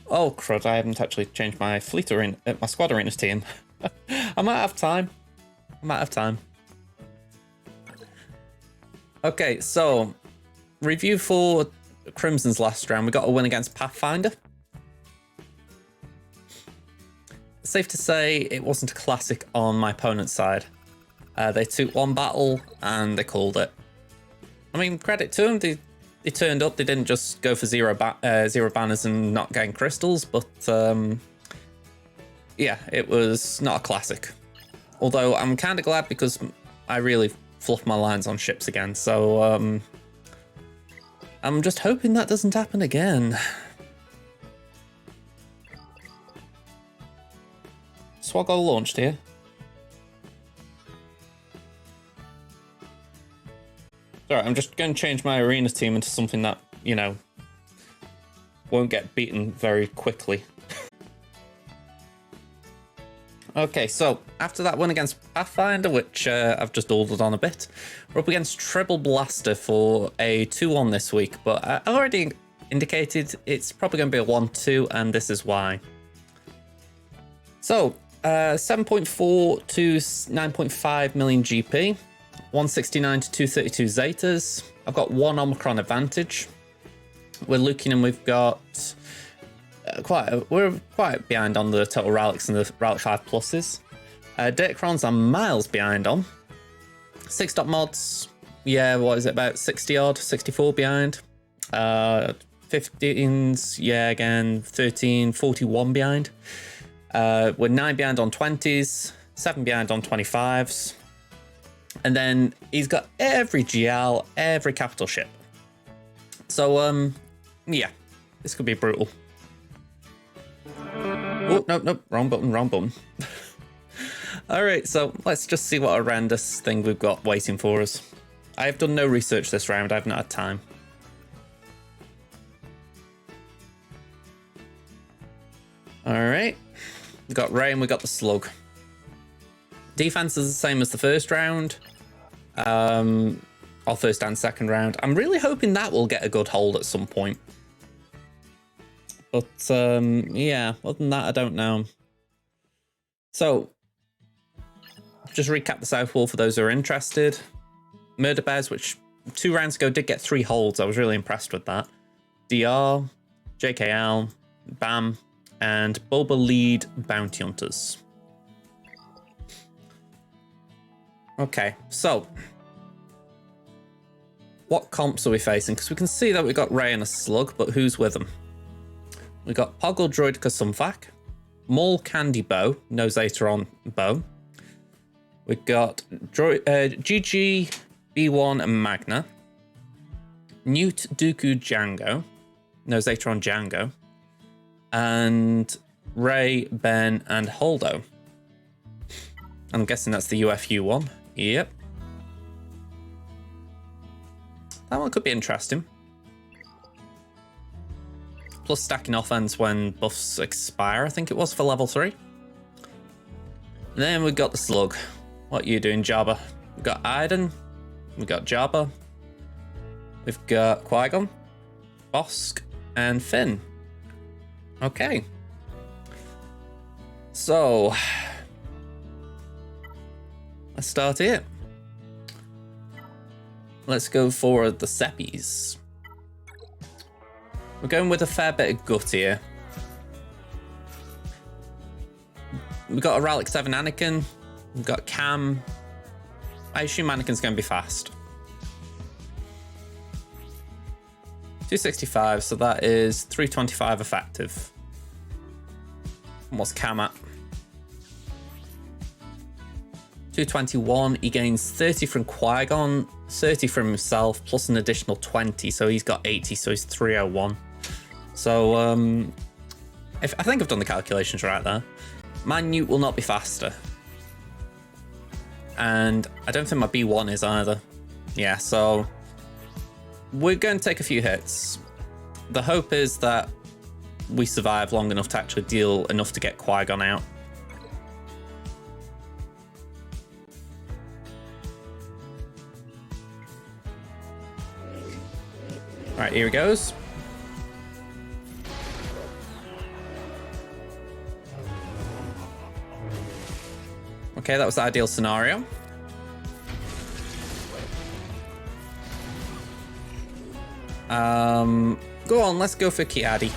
Oh crud! I haven't actually changed my fleet arena, my squad arenas team. I might have time. Okay, so review for Crimson's last round. We got a win against Pathfinder. Safe to say it wasn't a classic on my opponent's side. They took one battle and they called it. I mean, credit to them. They turned up. They didn't just go for zero banners and not getting crystals, but yeah, it was not a classic. Although I'm kind of glad because I really fluffed my lines on ships again. So I'm just hoping that doesn't happen again. SWGOH launched here. Sorry, I'm just going to change my arena team into something that, you know, won't get beaten very quickly. Okay, so after that win against Pathfinder, which I've just ordered on a bit, we're up against Tribble Blaster for a 2-1 this week, but I already indicated it's probably going to be a 1-2, and this is why. So, 7.4 to 9.5 million GP. 169 to 232 Zetas. I've got 1 Omicron advantage. We're looking and we've got we're quite behind on the total relics and the relic 5 pluses. Datacrons I'm miles behind on. 6 dot mods, yeah, what is it, about 60 odd, 64 behind. 15s, yeah, again 13, 41 behind. We're 9 behind on 20s, 7 behind on 25s. And then he's got every GL, every capital ship. So, yeah, this could be brutal. Oh, no, wrong button. All right, so let's just see what horrendous thing we've got waiting for us. I have done no research this round. I've not had time. All right, we've got Ray and we've got the Slug. Defense is the same as the first round, or first and second round. I'm really hoping that will get a good hold at some point. But yeah, other than that, I don't know. So, just recap the South Wall for those who are interested. Murder Bears, which 2 rounds ago did get 3 holds. I was really impressed with that. DR, JKL, BAM, and Boba Lead Bounty Hunters. Okay, so what comps are we facing? Because we can see that we got Ray and a Slug, but who's with them? We got Poggle Droidka Sumfac, Maul Candy Bow, no Zeta on Bow. We got GG B1 and Magna, Newt Dooku Django, no Zeta on Django, and Ray, Ben, and Holdo. I'm guessing that's the UFU one. Yep. That one could be interesting. Plus stacking offense when buffs expire, I think it was, for level 3. And then we've got the Slug. What are you doing, Jabba? We've got Iden. We've got Jabba. We've got Qui-Gon, Bosk, and Finn. Okay. So, let's start here. Let's go for the Seppies. We're going with a fair bit of gut here. We've got a Relic 7 Anakin. We've got Cam. I assume Anakin's going to be fast. 265, so that is 325 effective. And what's Cam at? 221, he gains 30 from Qui-Gon, 30 from himself, plus an additional 20, so he's got 80, so he's 301. So, I think I've done the calculations right there. My Newt will not be faster. And I don't think my B1 is either. Yeah, so we're going to take a few hits. The hope is that we survive long enough to actually deal enough to get Qui-Gon out. Right, here he goes. Okay, that was the ideal scenario. Go on, let's go for Kiadi.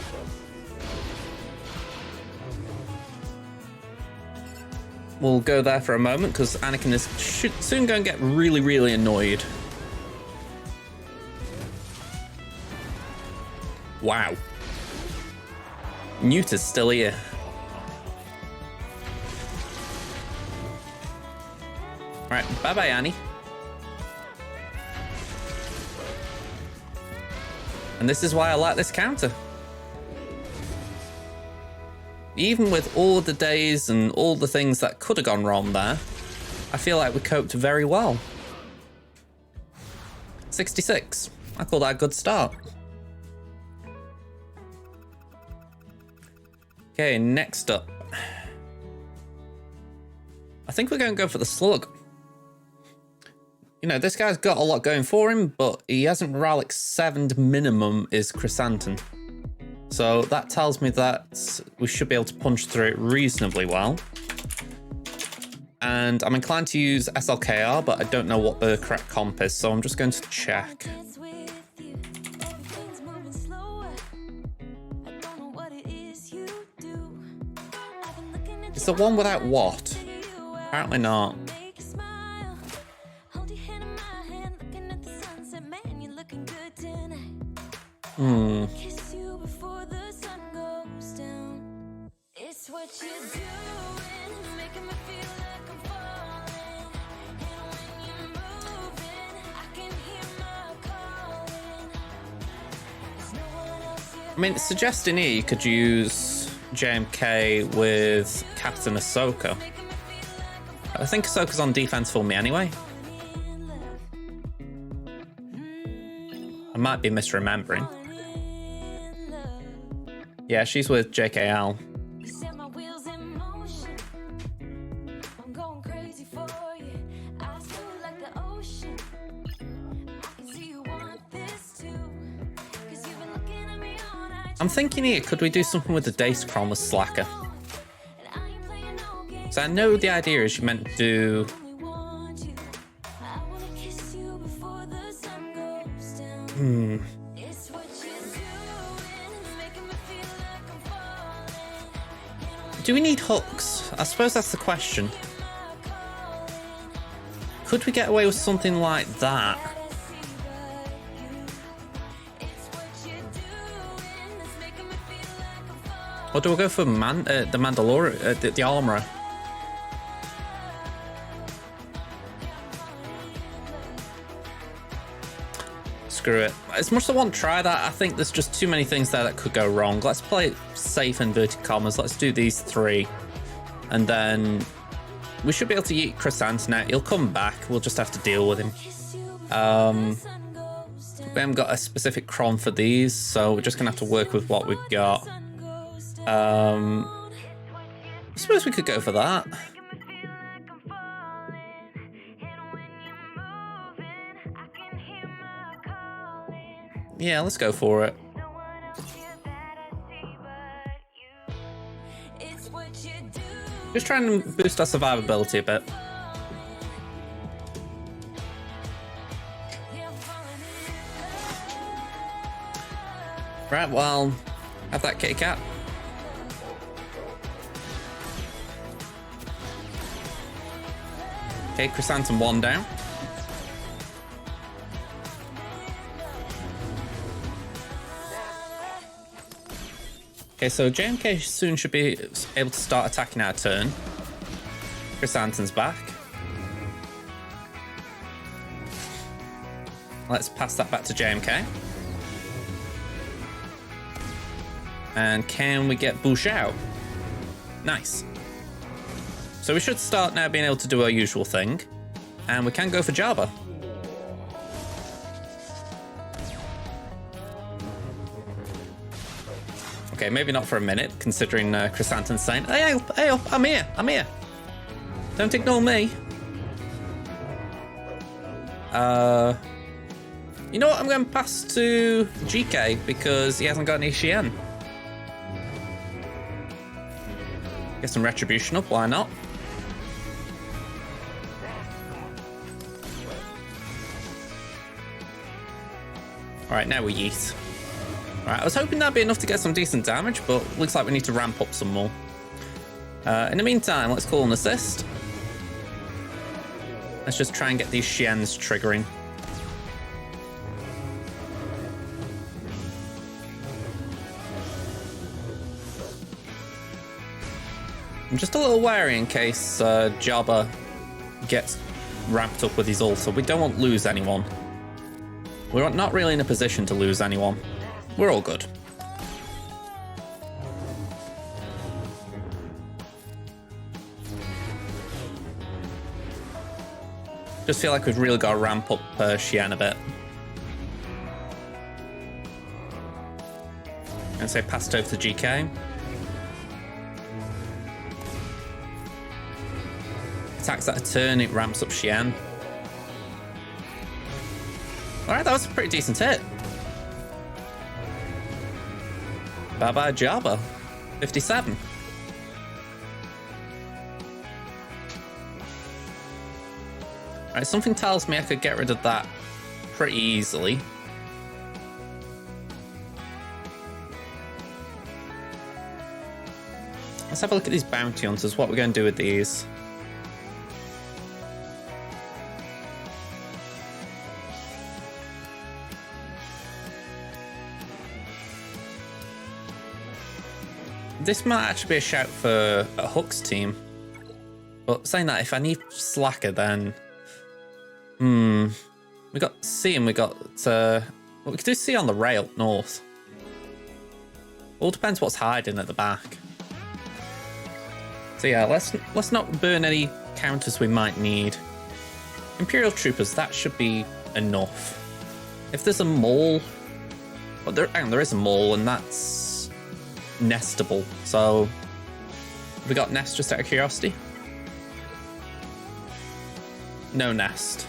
We'll go there for a moment because Anakin is soon going to get really, really annoyed. Wow. Newt is still here. Right, bye-bye, Annie. And this is why I like this counter. Even with all the days and all the things that could have gone wrong there, I feel like we coped very well. 66. I call that a good start. Okay, next up. I think we're going to go for the slug. You know, this guy's got a lot going for him, but he hasn't Rallic 7'd minimum is Chrysanthemum. So that tells me that we should be able to punch through it reasonably well. And I'm inclined to use SLKR, but I don't know what the correct comp is, so I'm just going to check. Is the one without what? Apparently not. I mean, suggesting here you could use JMK with Captain Ahsoka. I think Ahsoka's on defense for me anyway. I might be misremembering. Yeah, she's with JKL. I'm thinking here, could we do something with the Datacron with Slacker? So I know the idea is you meant to do... Do we need hooks? I suppose that's the question. Could we get away with something like that? Or do we go for the Mandalorian, the Armorer? Screw it. As much as I want to try that, I think there's just too many things there that could go wrong. Let's play it safe, inverted commas. Let's do these three. And then we should be able to eat Chrysanthemum out. He'll come back. We'll just have to deal with him. We haven't got a specific cron for these, so we're just going to have to work with what we've got. I suppose we could go for that. Yeah, let's go for it. Just trying to boost our survivability a bit. Right, well, have that kitty cat. Okay, Chrysanthemum 1 down. Okay, so JMK soon should be able to start attacking our turn. Chrysanthemum's back. Let's pass that back to JMK. And can we get Bush out? Nice. So we should start now being able to do our usual thing. And we can go for Jabba. Okay, maybe not for a minute, considering Chrysanthemum's saying, hey, I'm here. Don't ignore me. You know what, I'm going to pass to GK because he hasn't got any Shien. Get some retribution up, why not? Alright, now we yeet. Alright, I was hoping that'd be enough to get some decent damage, but looks like we need to ramp up some more. In the meantime, let's call an assist. Let's just try and get these Xians triggering. I'm just a little wary in case Jabba gets ramped up with his ult, so we don't want to lose anyone. We're not really in a position to lose anyone. We're all good. Just feel like we've really got to ramp up Xian a bit. And say pass it over to GK. Attacks that a turn, it ramps up Xian. Alright, that was a pretty decent hit. Bye bye Jabba. 57. Alright, something tells me I could get rid of that pretty easily. Let's have a look at these bounty hunters, what we're going to do with these. This might actually be a shout for a Hook's team. But saying that, if I need Slacker, then... We got C and we got... well, we could do C on the rail north. All depends what's hiding at the back. So yeah, let's not burn any counters we might need. Imperial Troopers, that should be enough. If there's a mole... Well, there is a mole, and that's... nestable, so we got nest just out of curiosity. No nest.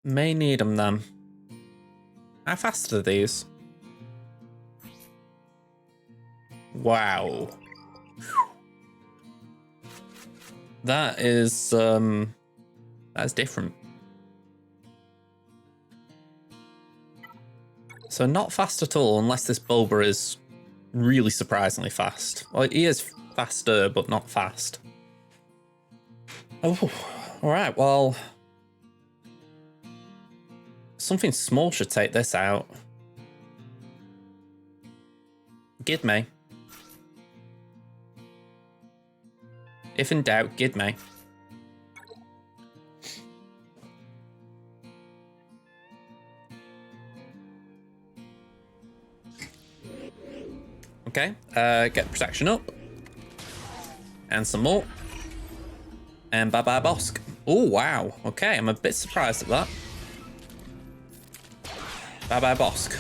May need them then. How fast are these? Wow. That is that's different. So not fast at all, unless this Boba is really surprisingly fast. Well, he is faster, but not fast. Oh, all right, well... Something small should take this out. Gidme. If in doubt, Gidme. Okay, get protection up. And some more. And bye-bye Bosk. Oh, wow. Okay, I'm a bit surprised at that. Bye-bye Bosk.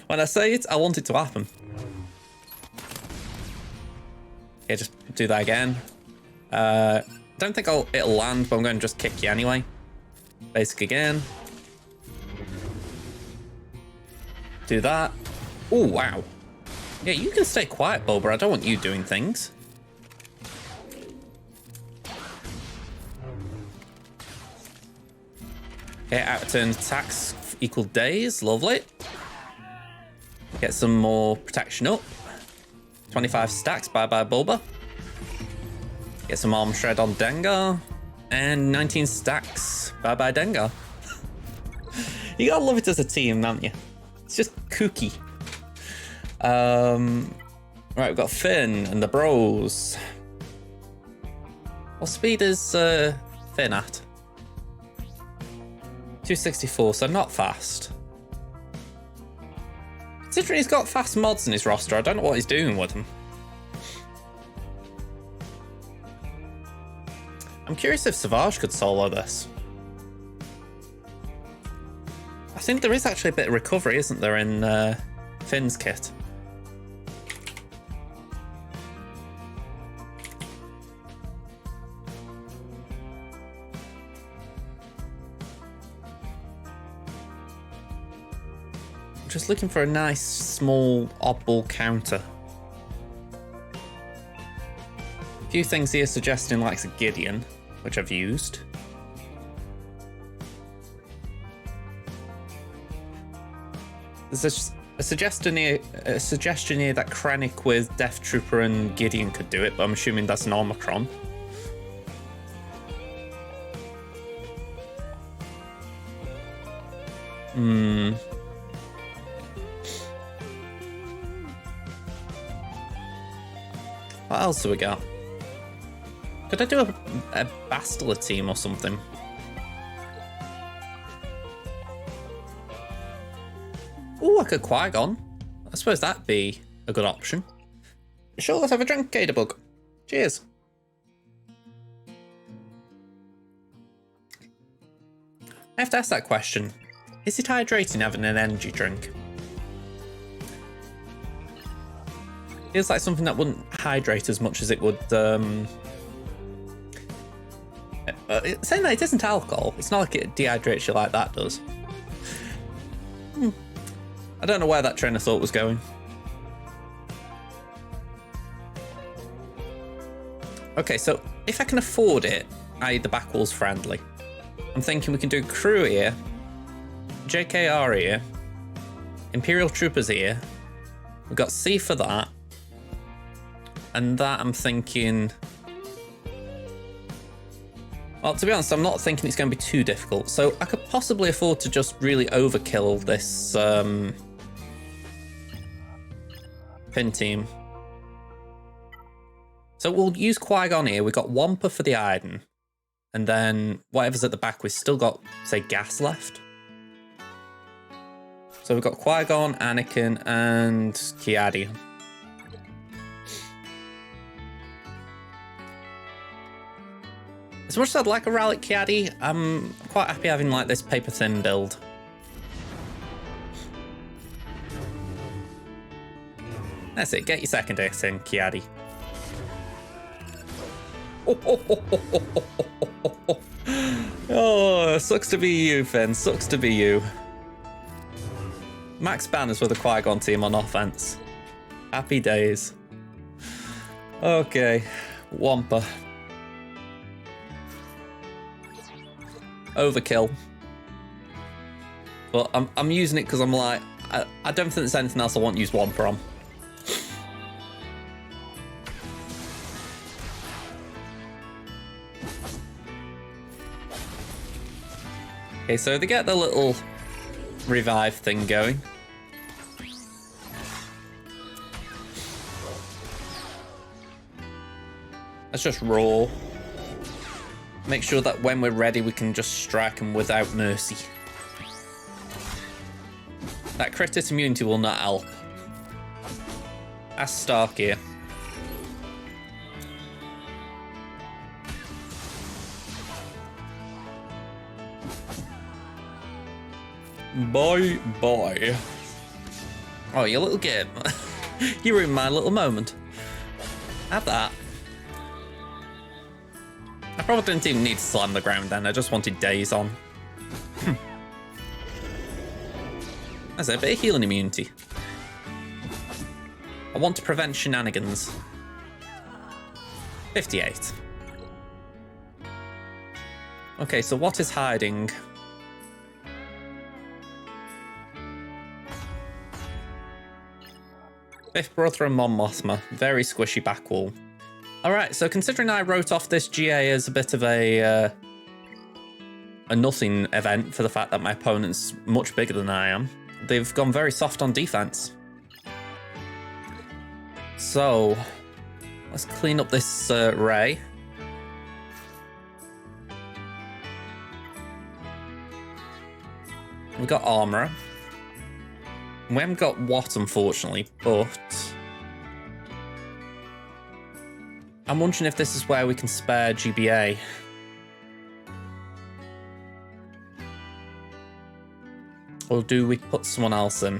When I say it, I want it to happen. Okay, just do that again. Don't think it'll land, but I'm going to just kick you anyway. Basic again. Do that. Oh, wow. Yeah, you can stay quiet, Boba. I don't want you doing things. Okay, out of turn attacks equal days. Lovely. Get some more protection up. 25 stacks. Bye-bye, Boba. Get some arm shred on Dengar. And 19 stacks. Bye-bye, Dengar. You gotta love it as a team, don't you? It's just kooky. Right, we've got Finn and the bros. What speed is Finn at? 264, so not fast. Considering he's got fast mods in his roster, I don't know what he's doing with them. I'm curious if SWGOH could solo this. I think there is actually a bit of recovery, isn't there, in Finn's kit? Just looking for a nice, small, oddball counter. few things here suggesting like a Gideon, which I've used. There's a suggestion here that Krennic with Death Trooper and Gideon could do it, but I'm assuming that's an Omicron. What else do we got? Could I do a Bastila team or something? Ooh, like a Qui-Gon. I suppose that'd be a good option. Sure, let's have a drink, Gadabug. Cheers. I have to ask that question. Is it hydrating having an energy drink? Feels like something that wouldn't hydrate as much as it would. Saying that it isn't alcohol, it's not like it dehydrates you like that does. I don't know where that train of thought was going. Okay, so if I can afford it, i.e. the back wall's friendly, I'm thinking we can do crew here, JKR here, Imperial Troopers here, we've got C for that, and that I'm thinking... Well, to be honest, I'm not thinking it's going to be too difficult, so I could possibly afford to just really overkill this pin team. So we'll use Qui-Gon here. We've got Wampa for the Iden, and then whatever's at the back, we've still got, say, gas left. So we've got Qui-Gon, Anakin, and Kiadi. As much as I'd like a Relic Kiadi, I'm quite happy having like this paper thin build. That's it, get your second ace in, Kiadi. Oh, sucks to be you, Finn, sucks to be you. Max Banners with a Qui-Gon team on offense. Happy days. Okay, Wampa. Overkill. But I'm using it because I'm like, I don't think there's anything else I want to use Wampa on. Okay, so they get the little revive thing going. Let's just roll. Make sure that when we're ready, we can just strike them without mercy. That crit immunity will not help. That's Stark here. Bye bye. Oh, you little game. You ruined my little moment. Have that. I probably didn't even need to slam the ground then, I just wanted days on. That's a bit of healing immunity. I want to prevent shenanigans. 58. Okay, so what is hiding? Fifth Brother and Mon Mothma. Very squishy back wall. Alright, so considering I wrote off this GA as a bit of a nothing event for the fact that my opponent's much bigger than I am, they've gone very soft on defense. So, let's clean up this Ray. We've got Armourer. We haven't got Watt, unfortunately, but... I'm wondering if this is where we can spare GBA. Or do we put someone else in?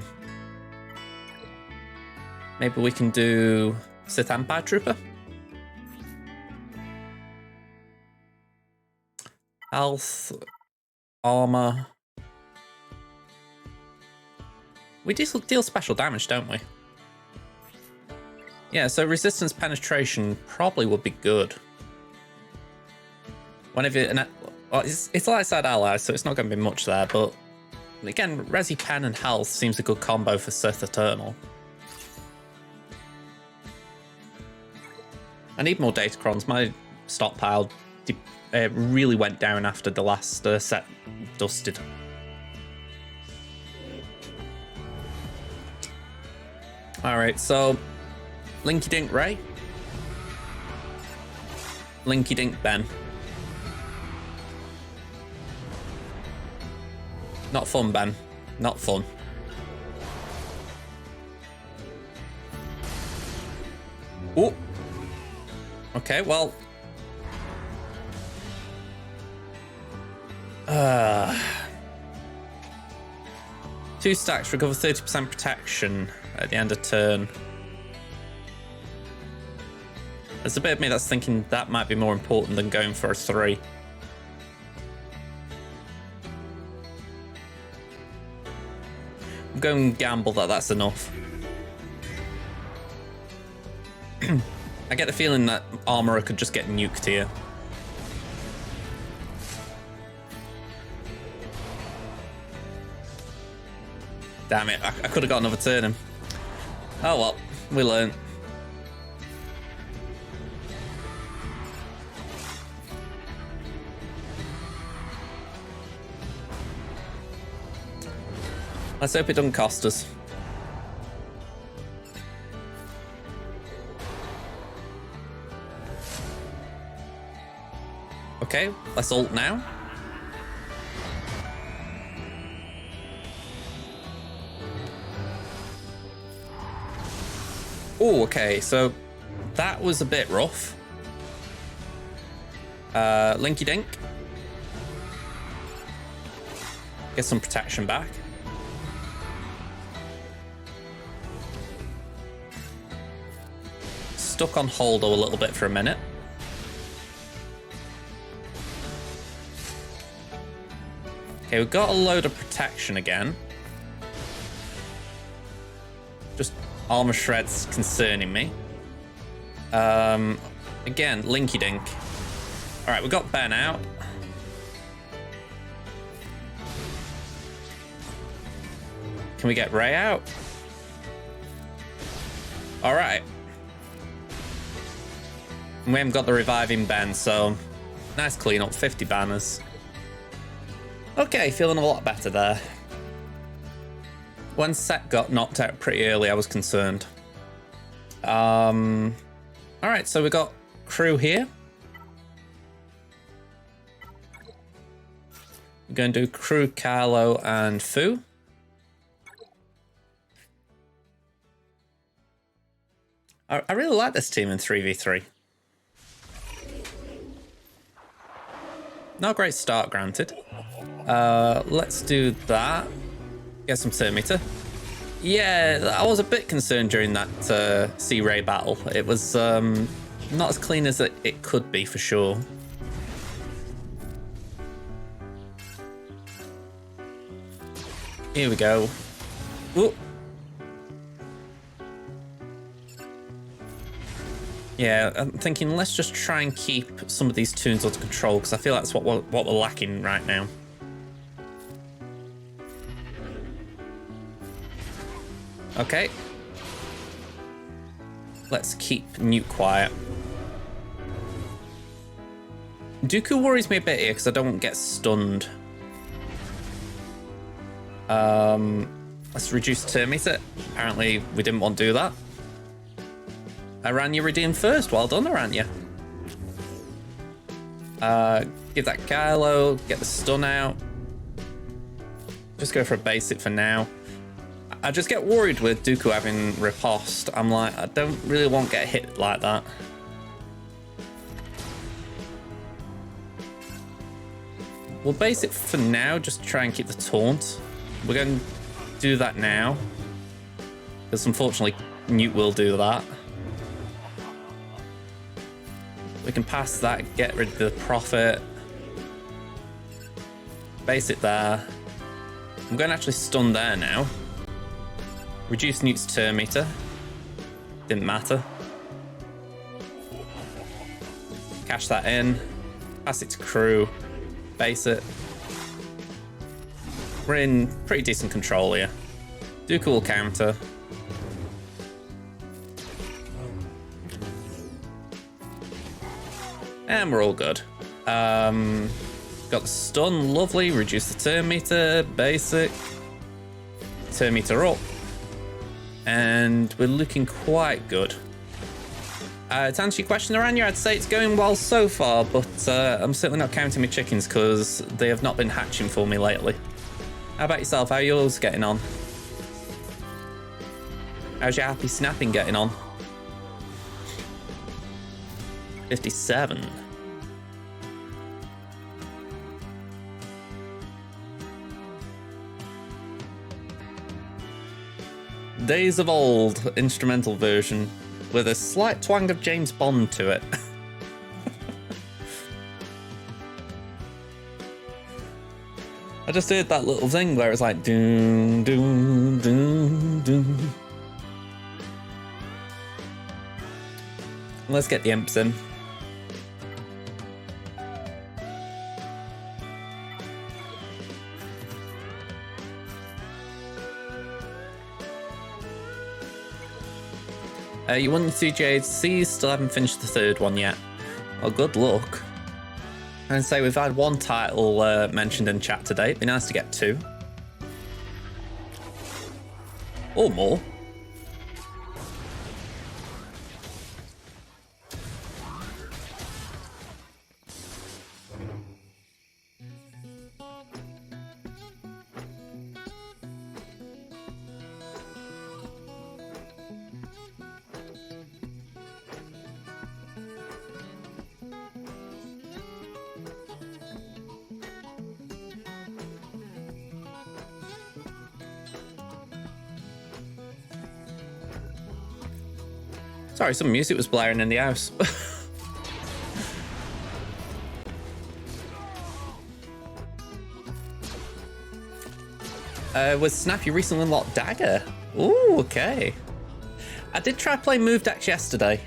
Maybe we can do Sith Empire Trooper? Health, armor. We deal special damage, don't we? Yeah, so resistance penetration probably would be good. Whenever it's like I said, allies, so it's not going to be much there, but again, Resi Pen and Health seems a good combo for Sith Eternal. I need more Datacrons. My stockpile really went down after the last set dusted. Alright, so Linky Dink Ray. Linky Dink Ben. Not fun, Ben. Not fun. Ooh. Okay, well. 2 stacks, recover 30% protection at the end of turn. There's a bit of me that's thinking that might be more important than going for a 3. I'm going to gamble that that's enough. I get the feeling that Armorer could just get nuked here. Damn it, I could have got another turn in. Oh well, we learn. Let's hope it doesn't cost us. Okay, let's ult now. Oh, okay, so that was a bit rough. Linky Dink. Get some protection back. Stuck on Holdo a little bit for a minute. Okay, we've got a load of protection again. Just armor shreds concerning me. Again, Linky Dink. All right, we've got Ben out. Can we get Ray out? All right. We haven't got the reviving Ben, so nice clean up, 50 banners. Okay, feeling a lot better there. When Set got knocked out pretty early, I was concerned. All right, so we got crew here. We're going to do crew, Carlo, and Fu. I really like this team in 3v3. Not a great start, granted. Let's do that. Get some turn meter. Yeah, I was a bit concerned during that C-Ray battle. It was not as clean as it could be, for sure. Here we go. Ooh. Yeah, I'm thinking let's just try and keep some of these tunes under control, because I feel that's what we're lacking right now. Okay. Let's keep Newt quiet. Dooku worries me a bit here because I don't get stunned. Let's reduce turn meter. Apparently we didn't want to do that. Aranya redeemed first. Well done, Aranya. Give that Kylo, get the stun out. Just go for a basic for now. I just get worried with Dooku having riposte. I'm like, I don't really want to get hit like that. We'll basic for now, just try and keep the taunt. We're going to do that now. Because unfortunately, Newt will do that. We can pass that, get rid of the Prophet. Basic there. I'm going to actually stun there now. Reduce Newt's turn meter. Didn't matter. Cash that in. Pass it to crew. Base it. We're in pretty decent control here. Do cool counter. And we're all good. Got the stun, lovely. Reduce the turn meter, basic. Turn meter up. And we're looking quite good. To answer your question, Aranya, I'd say it's going well so far, but I'm certainly not counting my chickens because they have not been hatching for me lately. How about yourself? How are yours getting on? How's your happy snapping getting on? 57. Days of Old instrumental version with a slight twang of James Bond to it. I just heard that little thing where it's like doom doom doom doom. Let's get the imps in. You won the 2 GAC, still haven't finished the 3rd one yet. Well, good luck. And say we've had 1 title mentioned in chat today. It'd be nice to get 2. Or more. Sorry, some music was blaring in the house. Was Snappy recently unlocked Dagger? Ooh, okay. I did try playing Move decks yesterday.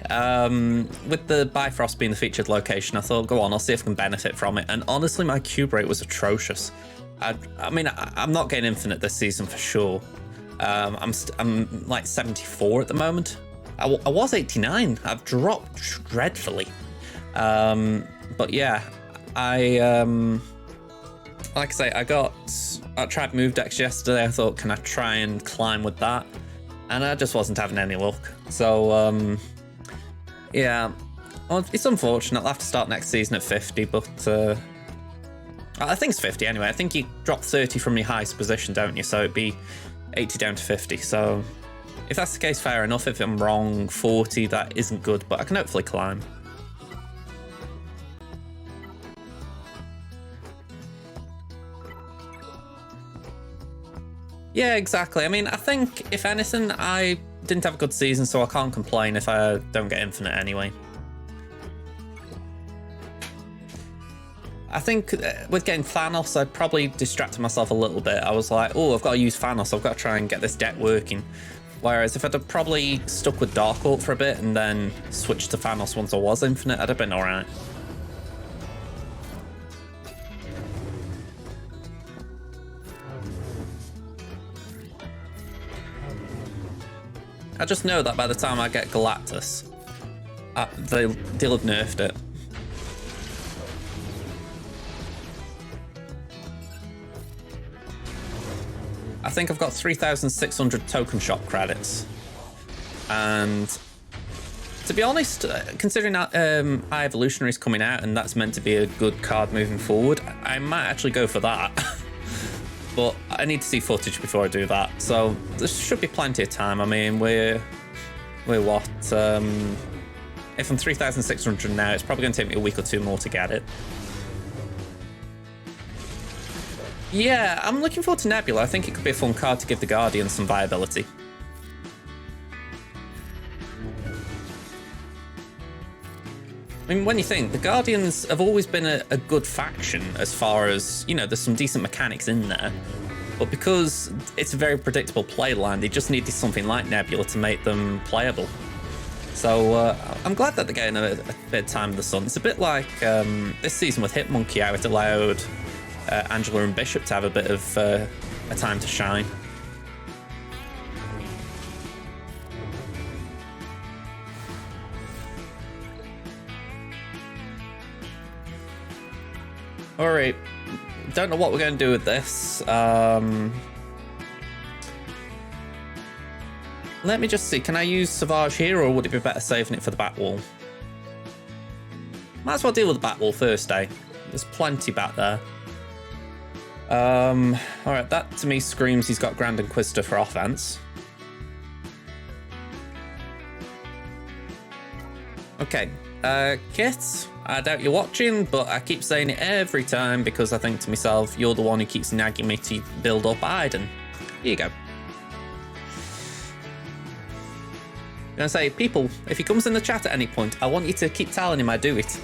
With the Bifrost being the featured location, I thought, go on, I'll see if I can benefit from it. And honestly, my cube rate was atrocious. I mean, I'm not getting infinite this season for sure. I'm like 74 at the moment. I was 89. I've dropped dreadfully. But yeah, like I say, I tried Move decks yesterday. I thought, can I try and climb with that? And I just wasn't having any luck. So, yeah, well, it's unfortunate. I'll have to start next season at 50, but I think it's 50 anyway. I think you drop 30 from your highest position, don't you? So it'd be 80 down to 50. So if that's the case, fair enough. If I'm wrong, 40, that isn't good, but I can hopefully climb. Yeah, exactly. I mean, I think, if anything, I didn't have a good season, so I can't complain if I don't get infinite anyway. I think with getting Thanos, I probably distracted myself a little bit. I was like, oh, I've got to use Thanos. I've got to try and get this deck working. Whereas if I'd have probably stuck with Dark Orc for a bit and then switched to Thanos once I was infinite, I'd have been all right. I just know that by the time I get Galactus, they'll have nerfed it. I think I've got 3,600 token shop credits. And to be honest, considering that High Evolutionary is coming out and that's meant to be a good card moving forward, I might actually go for that. But I need to see footage before I do that. So there should be plenty of time. I mean, we're what? If I'm 3,600 now, it's probably going to take me a week or 2 more to get it. Yeah, I'm looking forward to Nebula. I think it could be a fun card to give the Guardians some viability. I mean, when you think, the Guardians have always been a good faction as far as, you know, there's some decent mechanics in there. But because it's a very predictable play line, they just needed something like Nebula to make them playable. So I'm glad that they're getting a bit of time in the sun. It's a bit like this season with Hitmonkey, how it allowed Angela and Bishop to have a bit of a time to shine. Alright, don't know what we're going to do with this. Let me just see, can I use SWGOH here, or would it be better saving it for the back wall? Might as well deal with the back wall first, eh? There's plenty back there. Alright, that to me screams he's got Grand Inquisitor for offense. Okay, Kit, I doubt you're watching, but I keep saying it every time because I think to myself, you're the one who keeps nagging me to build up Iden. Here you go. I'm gonna say, people, if he comes in the chat at any point, I want you to keep telling him I do it.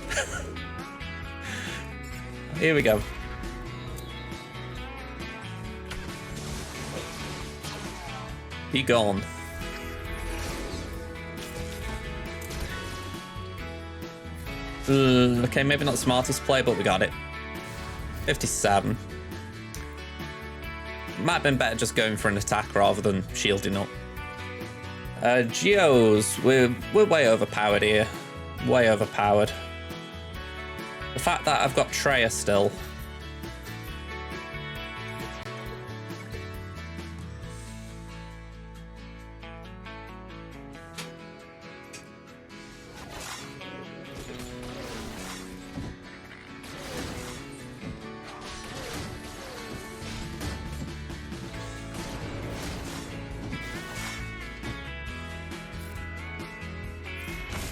Here we go. He gone. Okay, maybe not the smartest play, but we got it. 57. Might have been better just going for an attack rather than shielding up. Geos, we're way overpowered here. Way overpowered. The fact that I've got Treya still.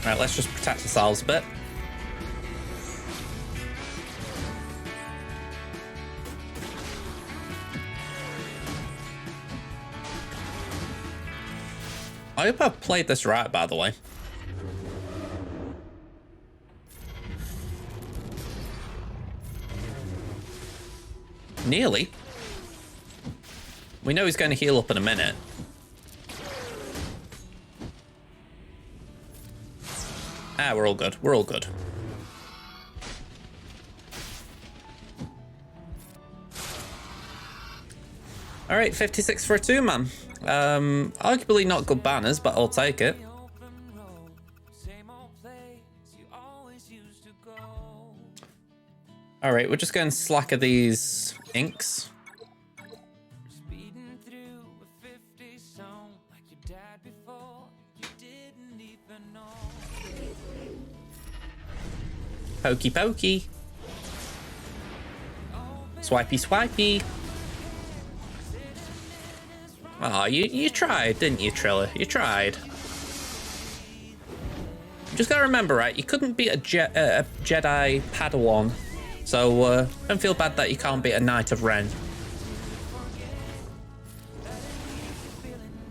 Alright, let's just protect ourselves a bit. I hope I've played this right, by the way. Nearly. We know he's going to heal up in a minute. Ah, we're all good. We're all good. All right, 56 for a 2-man. Arguably not good banners, but I'll take it. All right, we're just going to slacker these inks. Pokey pokey. Swipey swipey. Oh, you tried, didn't you, Triller? You tried. You just gotta remember, right? You couldn't beat a Jedi Padawan, so don't feel bad that you can't beat a Knight of Ren.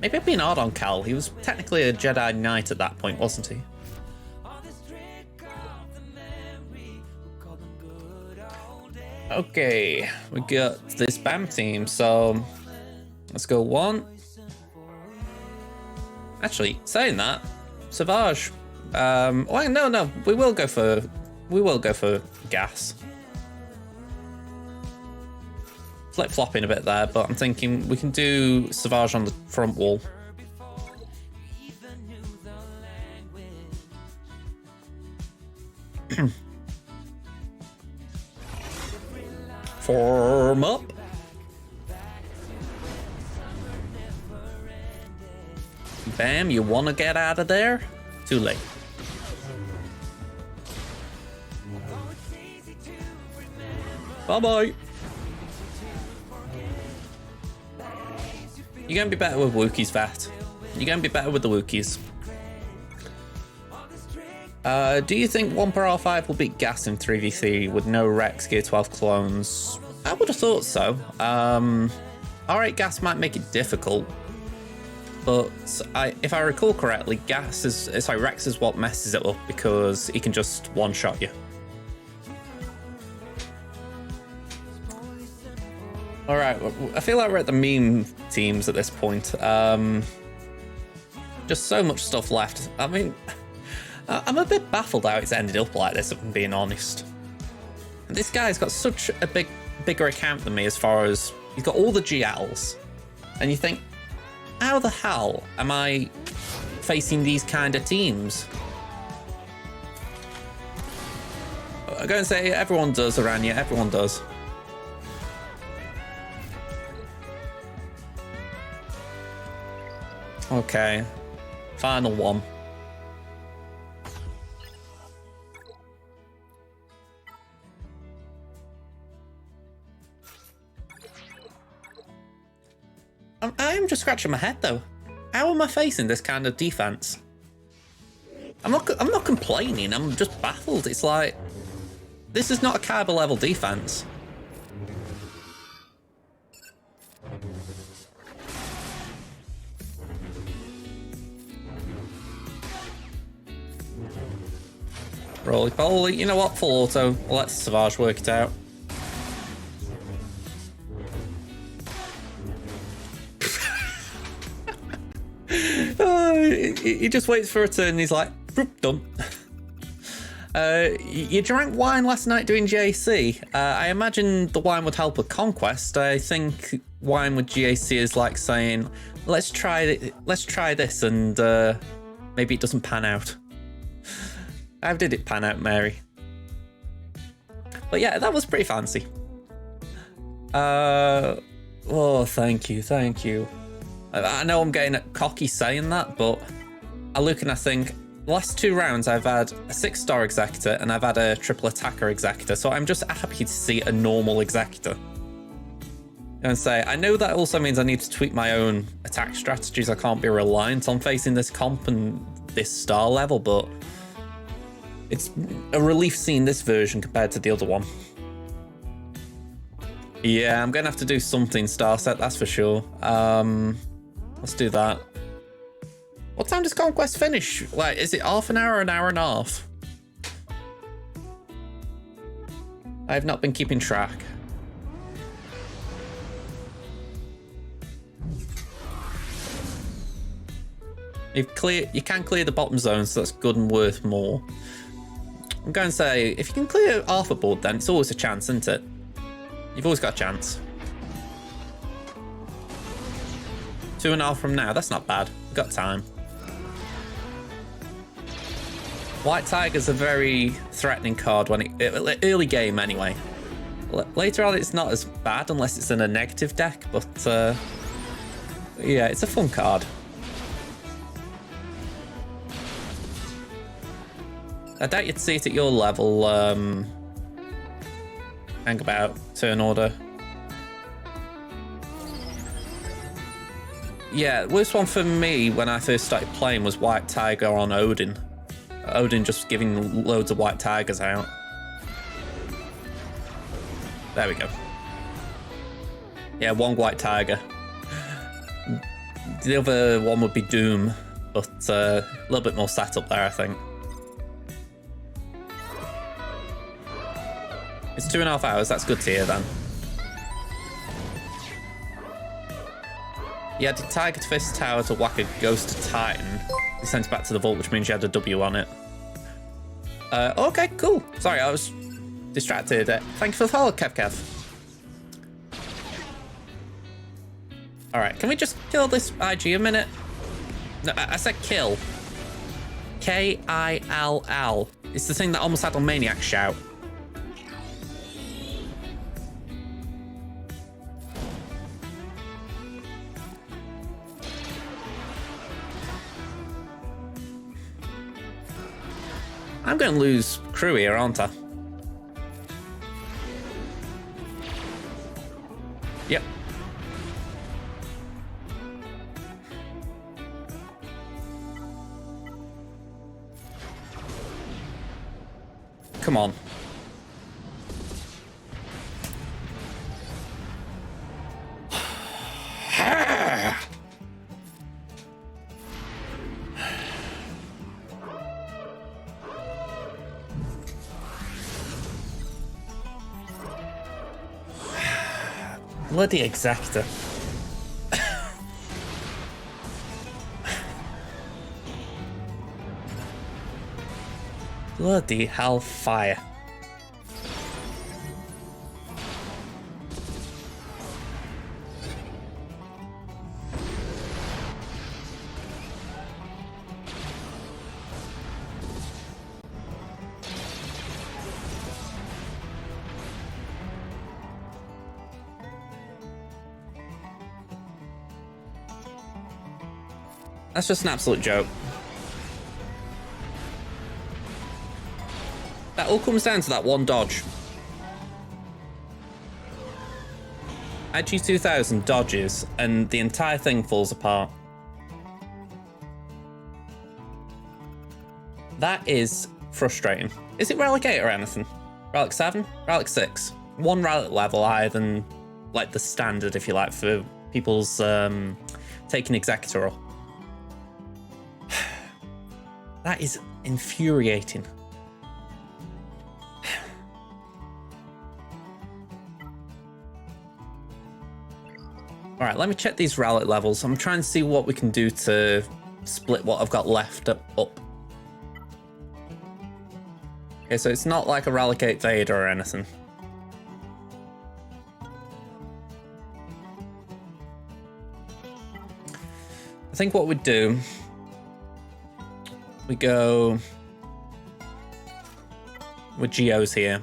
Maybe I'm being hard on Cal. He was technically a Jedi Knight at that point, wasn't he? Okay, we got this BAM team, so let's go 1. Actually, saying that, SWGOH. Well, no, we will go for gas. Flip-flopping a bit there, but I'm thinking we can do SWGOH on the front wall. Form up. Bam, you want to get out of there? Too late. Bye-bye. You're going to be better with Wookiees, Vat. You're going to be better with the Wookiees. Do you think 1 per R5 will beat Gas in 3v3 with no Rex Gear 12 clones? I would have thought so. Alright, Gas might make it difficult, but if I recall correctly, Rex is what messes it up because he can just one-shot you. Alright, I feel like we're at the meme teams at this point. Just so much stuff left. I mean, I'm a bit baffled how it's ended up like this, if I'm being honest. This guy's got such a bigger account than me as far as he's got all the GLs. And you think, how the hell am I facing these kind of teams? I'm going to say everyone does around here, everyone does. Okay, final one. I am just scratching my head though. How am I facing this kind of defense? I'm not complaining. I'm just baffled. It's like, this is not a Kyber level defense. Roly poly. You know what? Full auto. Let SWGOH work it out. He just waits for a turn and he's like, done. You drank wine last night doing GAC. I imagine the wine would help with Conquest. I think wine with GAC is like saying, let's try this, and maybe it doesn't pan out. How did it pan out, Mary? But yeah, that was pretty fancy. Oh, thank you. I know I'm getting cocky saying that, but I look and I think, the last 2 rounds I've had a 6-star Executor and I've had a triple attacker Executor, so I'm just happy to see a normal Executor. And say, I know that also means I need to tweak my own attack strategies. I can't be reliant on facing this comp and this star level, but it's a relief seeing this version compared to the other one. Yeah, I'm gonna have to do something star set, that's for sure. Let's do that. What time does Conquest finish? Like, is it half an hour or an hour and a half? I have not been keeping track. You can clear the bottom zone, so that's good and worth more. I'm going to say, if you can clear half a board, then it's always a chance, isn't it? You've always got a chance. 2.5 from now, that's not bad. We've got time. White Tiger's a very threatening card when early game anyway. Later on, it's not as bad unless it's in a negative deck, but yeah, it's a fun card. I doubt you'd see it at your level. Hang about, turn order. Yeah, worst one for me when I first started playing was White Tiger on Odin. Odin just giving loads of White Tigers out. There we go. Yeah, 1 White Tiger. The other one would be Doom, but a little bit more setup there, I think. It's 2.5 hours, that's good to hear then. You had the Tiger to Fist Tower to whack a Ghost to Titan. You sent it back to the vault, which means you had a W on it. Okay, cool. Sorry, I was distracted. Thank you for the follow, Kev. Alright, can we just kill this IG a minute? No, I said kill. K-I-L-L. It's the thing that almost had on Maniac shout. I'm going to lose crew here, aren't I? Yep. Come on. Bloody Executor. Bloody hellfire. That's just an absolute joke. That all comes down to that one dodge. IG 2000 dodges and the entire thing falls apart. That is frustrating. Is it Relic 8 or anything? Relic 7? Relic 6? One relic level higher than like the standard, if you like, for people's taking Executor up. That is infuriating. All right, let me check these relic levels. I'm trying to see what we can do to split what I've got left up. Okay, so it's not like a Relic 8 Vader or anything. I think what we'd do, we go with Geos here.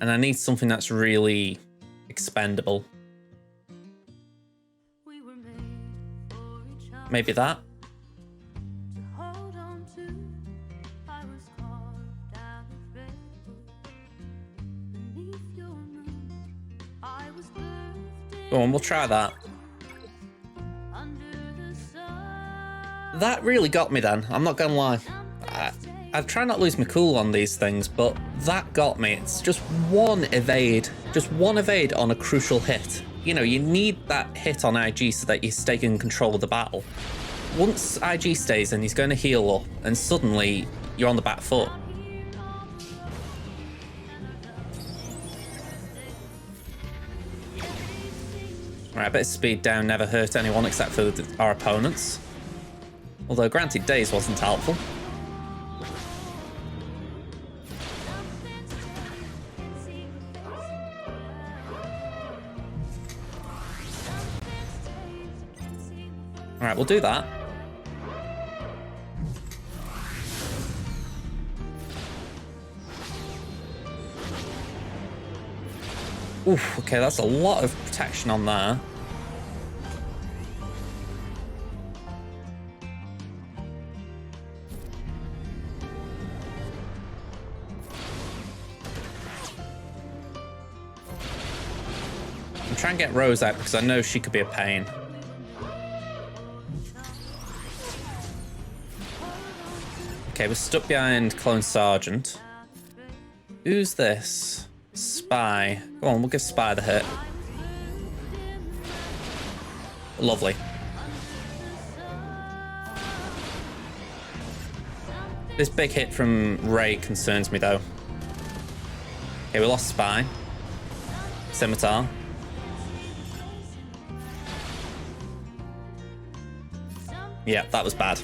And I need something that's really expendable. Maybe that. Go on, we'll try that. That really got me then, I'm not gonna lie. I try not to lose my cool on these things, but that got me. It's just one evade on a crucial hit. You know, you need that hit on IG so that you stay in control of the battle. Once IG stays in, he's going to heal up, and suddenly you're on the back foot. Alright, a bit of speed down never hurt anyone except for our opponents. Although, granted, Daze wasn't helpful. Alright, we'll do that. Oof, okay, that's a lot of protection on there. I'm trying to get Rose out because I know she could be a pain. Okay, we're stuck behind Clone Sergeant. Who's this? Spy. Go on, we'll give Spy the hit. Lovely. This big hit from Ray concerns me though. Okay, we lost Spy. Scimitar. Yeah, that was bad.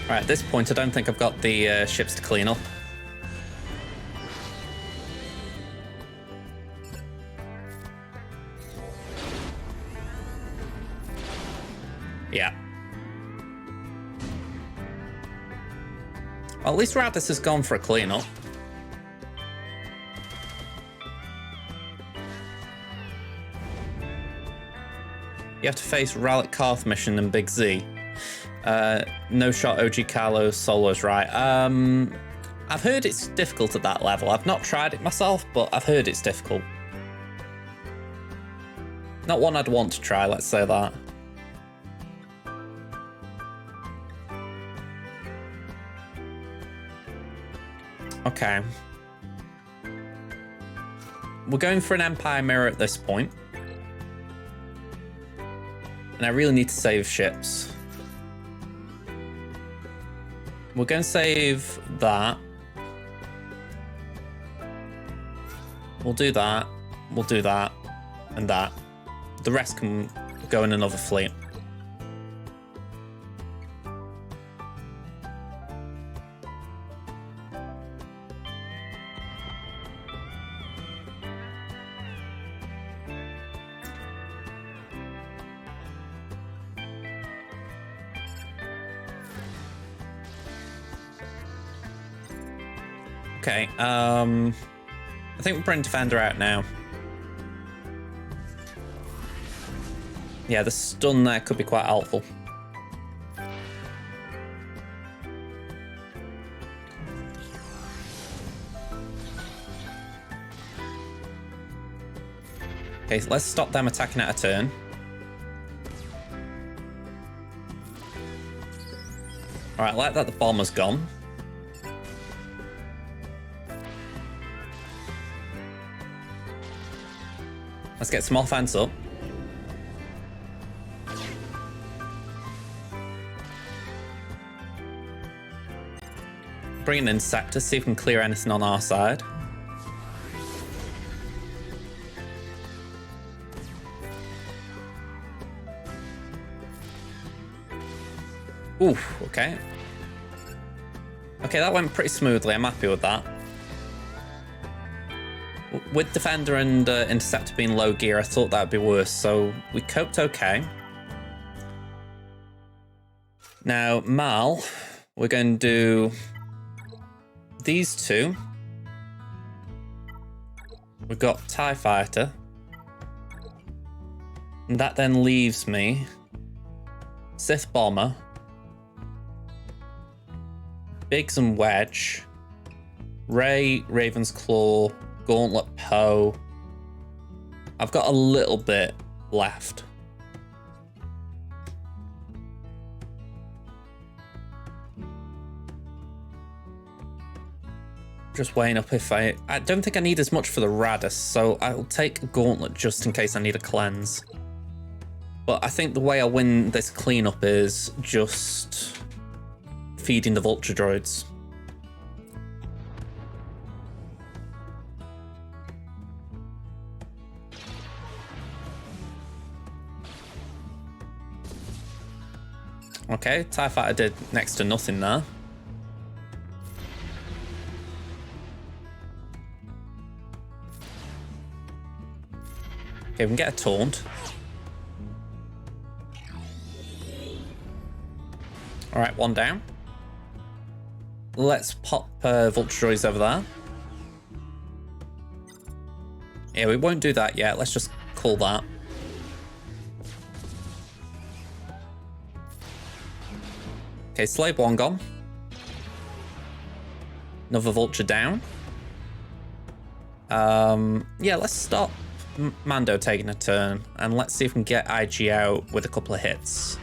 Right, at this point, I don't think I've got the ships to clean up. Yeah. Well, at least Radis has gone for a clean-up. You have to face Relic Karth mission and Big Z. No shot OG Carlo solos, right? I've heard it's difficult at that level. I've not tried it myself, but I've heard it's difficult. Not one I'd want to try, let's say that. Okay. We're going for an Empire Mirror at this point. And I really need to save ships. We're going to save that. We'll do that. We'll do that. And that. The rest can go in another fleet. Okay, I think we're bringing Defender out now. Yeah, the stun there could be quite helpful. Okay, so let's stop them attacking at a turn. Alright, like that, the bomber's gone. Let's get some offense up. Bring in Insector, see if we can clear anything on our side. Oof, okay. Okay, that went pretty smoothly. I'm happy with that. With Defender and Interceptor being low gear, I thought that would be worse, so we coped okay. Now, Mal, we're going to do these two. We've got TIE Fighter. And that then leaves me Sith Bomber, Biggs and Wedge, Rey, Raven's Claw, Gauntlet, Poe. I've got a little bit left. Just weighing up if I don't think I need as much for the Radis, so I'll take a Gauntlet just in case I need a cleanse. But I think the way I win this cleanup is just feeding the Vulture droids. Okay, TIE Fighter did next to nothing there. Okay, we can get a taunt. Alright, one down. Let's pop Vulture droids over there. Yeah, we won't do that yet. Let's just call that. Okay, Slave 1 gone. Another Vulture down. Yeah, let's stop Mando taking a turn, and let's see if we can get IG out with a couple of hits.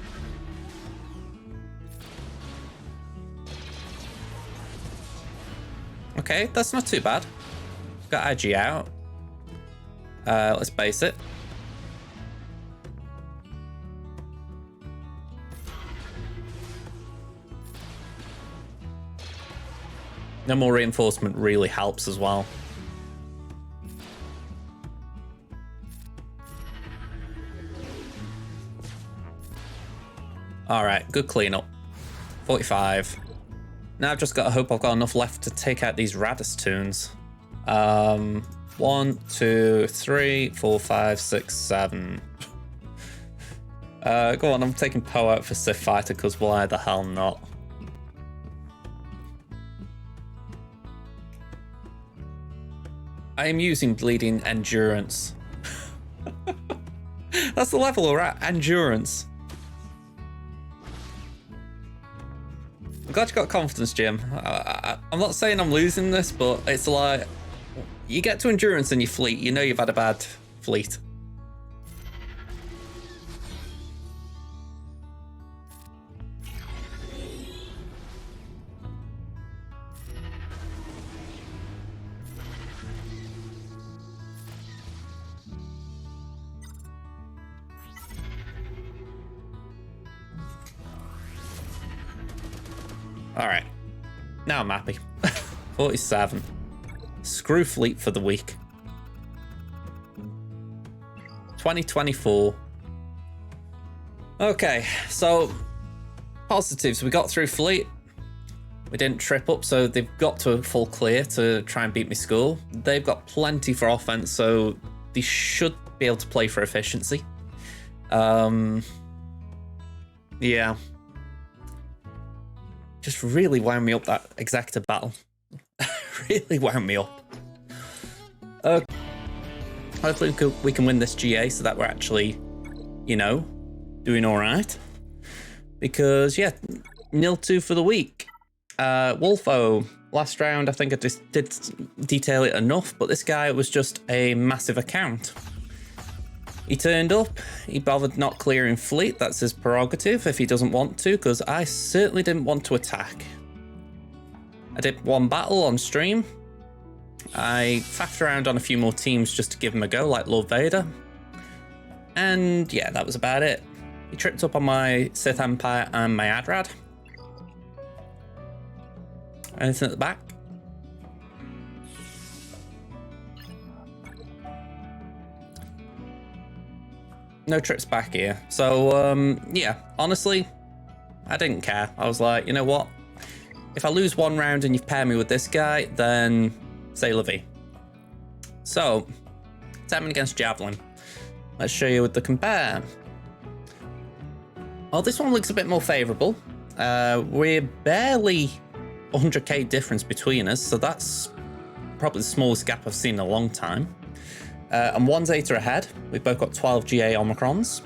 Okay, that's not too bad. Got IG out. Let's base it. No more reinforcement really helps as well. Alright, good cleanup. 45. Now I've just got to hope I've got enough left to take out these Radis tunes. 1, 2, 3, 4, 5, 6, 7. Go on, I'm taking Poe out for Sith Fighter, because why the hell not? I am using bleeding endurance. That's the level we're at, endurance. I'm glad you got confidence, Jim. I'm not saying I'm losing this, but it's like, you get to endurance in your fleet, you know you've had a bad fleet. Alright, now I'm happy. 47. Screw fleet for the week. 2024. Okay, so positives. We got through fleet. We didn't trip up, so they've got to a full clear to try and beat me score. They've got plenty for offense, so they should be able to play for efficiency. Yeah. Just really wound me up, that executive battle. Really wound me up. Okay. Hopefully we can win this GA so that we're actually, you know, doing all right. Because, yeah, 0-2 for the week. Wolfo, last round, I think I just did detail it enough, but this guy was just a massive account. He turned up, he bothered not clearing fleet, that's his prerogative if he doesn't want to, because I certainly didn't want to attack. I did one battle on stream. I faffed around on a few more teams just to give him a go, like Lord Vader. And yeah, that was about it. He tripped up on my Sith Empire and my Adrad. Anything at the back? No trips back here. So, yeah, honestly, I didn't care. I was like, you know what? If I lose one round and you pair me with this guy, then say la vie. So, Temmin against Javelin. Let's show you with the compare. Oh, this one looks a bit more favourable. We're barely 100k difference between us, so that's probably the smallest gap I've seen in a long time. I'm 1 Zeta ahead. We've both got 12 GA Omicrons.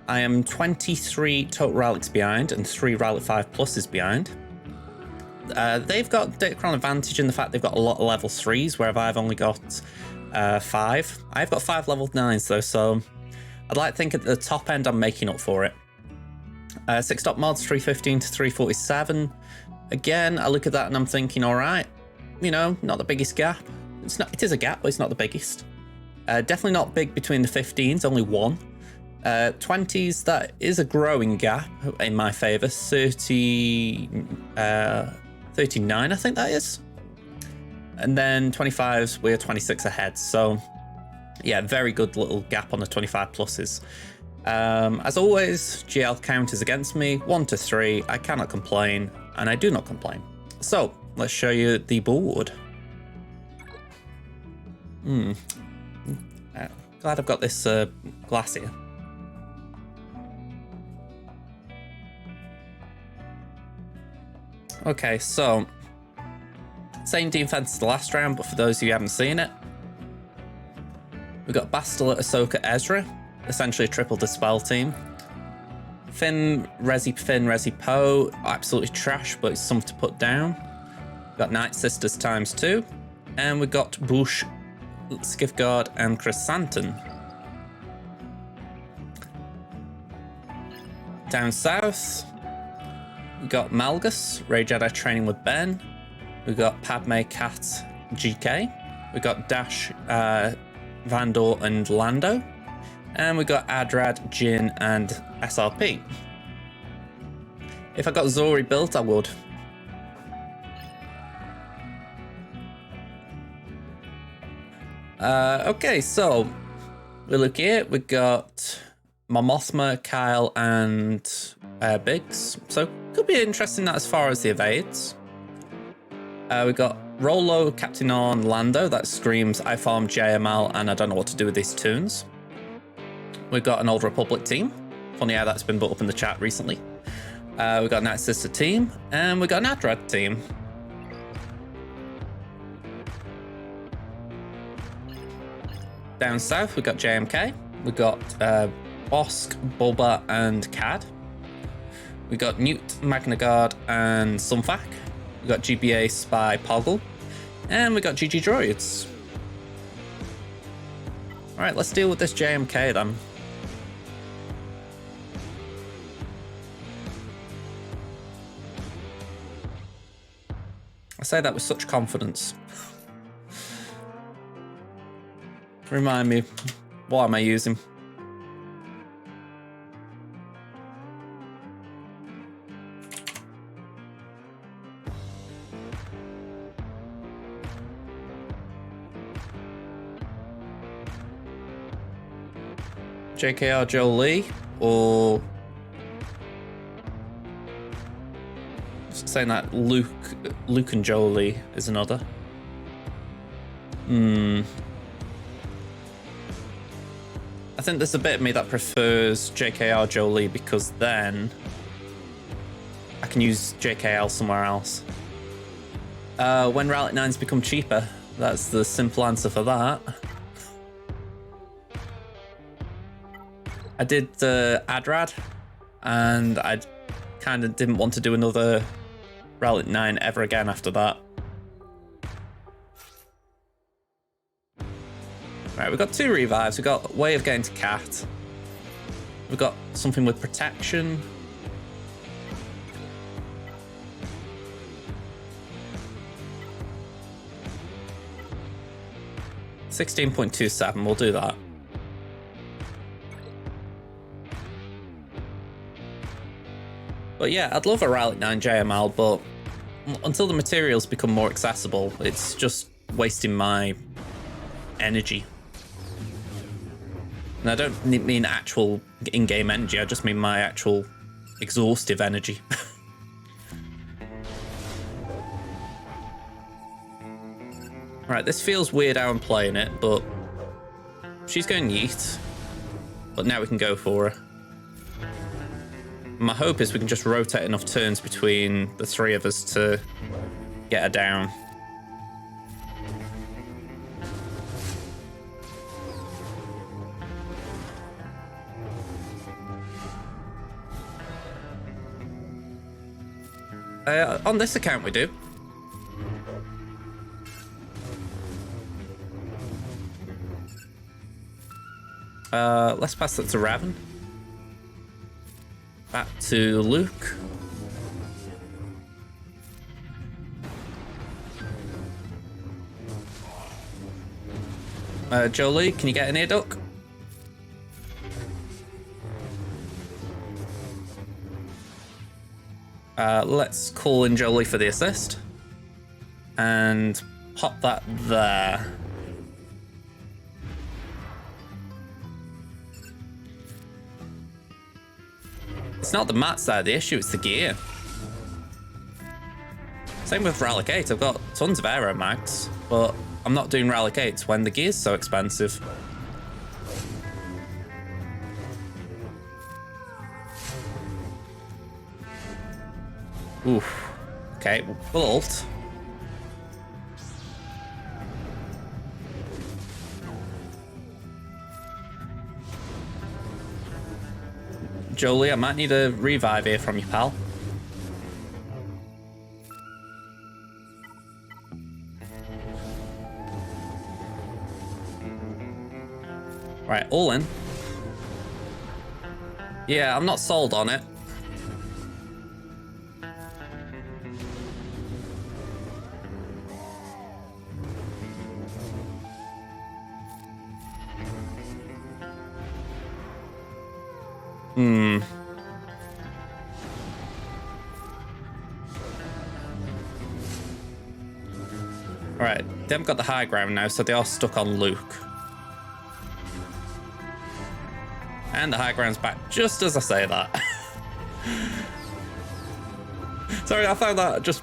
I am 23 total relics behind and 3 relic 5 pluses behind. They've got Datacron advantage in the fact they've got a lot of level 3s, where I've only got 5. I've got 5 level 9s though, so I'd like to think at the top end I'm making up for it. 6 top mods, 315 to 347. Again, I look at that and I'm thinking, all right, you know, not the biggest gap. It is a gap, but it's not the biggest. Definitely not big between the 15s, only 1. 20s, that is a growing gap in my favour. 39, I think that is. And then 25s, we're 26 ahead. So, yeah, very good little gap on the 25 pluses. As always, GL count is against me. 1 to 3, I cannot complain, and I do not complain. So, let's show you the board. Glad I've got this glass here. Okay, so same defense as the last round, but for those of you who haven't seen it, we've got Bastila, Ahsoka, Ezra, essentially a triple dispel team. Finn, Resi Poe, absolutely trash, but it's something to put down. We've got Night Sisters ×2, and we've got Bush, Skiffguard, and Chrysanthemum. Down south, we got Malgus, Rey Jedi training with Ben. We got Padme, Kat, GK. We got Dash, Vandor, and Lando. And we got Adrad, Jin, and SRP. If I got Zori built, I would. Okay, so we look here. We got Momothma, Kyle, and Biggs. So could be interesting that as far as the evades. We got Rolo, Captain On, Lando. That screams I farm JML and I don't know what to do with these tunes. We've got an Old Republic team. Funny how that's been brought up in the chat recently. We've got a Night Sister team, and we've got an Adrad team. Down south, we've got JMK. We've got Bosk, Boba, and Cad. We've got Newt, Magna Guard, and Sunfak. We've got GBA, Spy, Poggle. And we've got GG Droids. Alright, let's deal with this JMK then. I say that with such confidence. Remind me, what am I using? JKR Jolie, or just saying that Luke and Jolie is another. I think there's a bit of me that prefers JKR Jolie because then I can use JKL somewhere else. When Rally 9s become cheaper, that's the simple answer for that. I did Adrad, and I kind of didn't want to do another Rally 9 ever again after that. Right, we've got 2 revives. We've got Way of Getting to Cat. We've got something with protection. $16.27, we'll do that. But yeah, I'd love a Rally 9 JML, but until the materials become more accessible, it's just wasting my energy. And I don't mean actual in-game energy, I just mean my actual exhaustive energy. Right, this feels weird how I'm playing it, but she's going yeet. But now we can go for her. My hope is we can just rotate enough turns between the 3 of us to get her down. On this account we do. Let's pass that to Raven. Back to Luke. Jolie, can you get an ear duck? Let's call in Jolie for the assist. And pop that there. It's not the mats that are the issue, it's the gear. Same with Relic 8, I've got tons of aero mags, but I'm not doing Relic 8 when the gear's so expensive. Oof. Okay, we'll ult. Jolie, I might need a revive here from you, pal. Right, all in. Yeah, I'm not sold on it. Alright, they haven't got the high ground now, so they are stuck on Luke. And the high ground's back just as I say that. Sorry, I found that just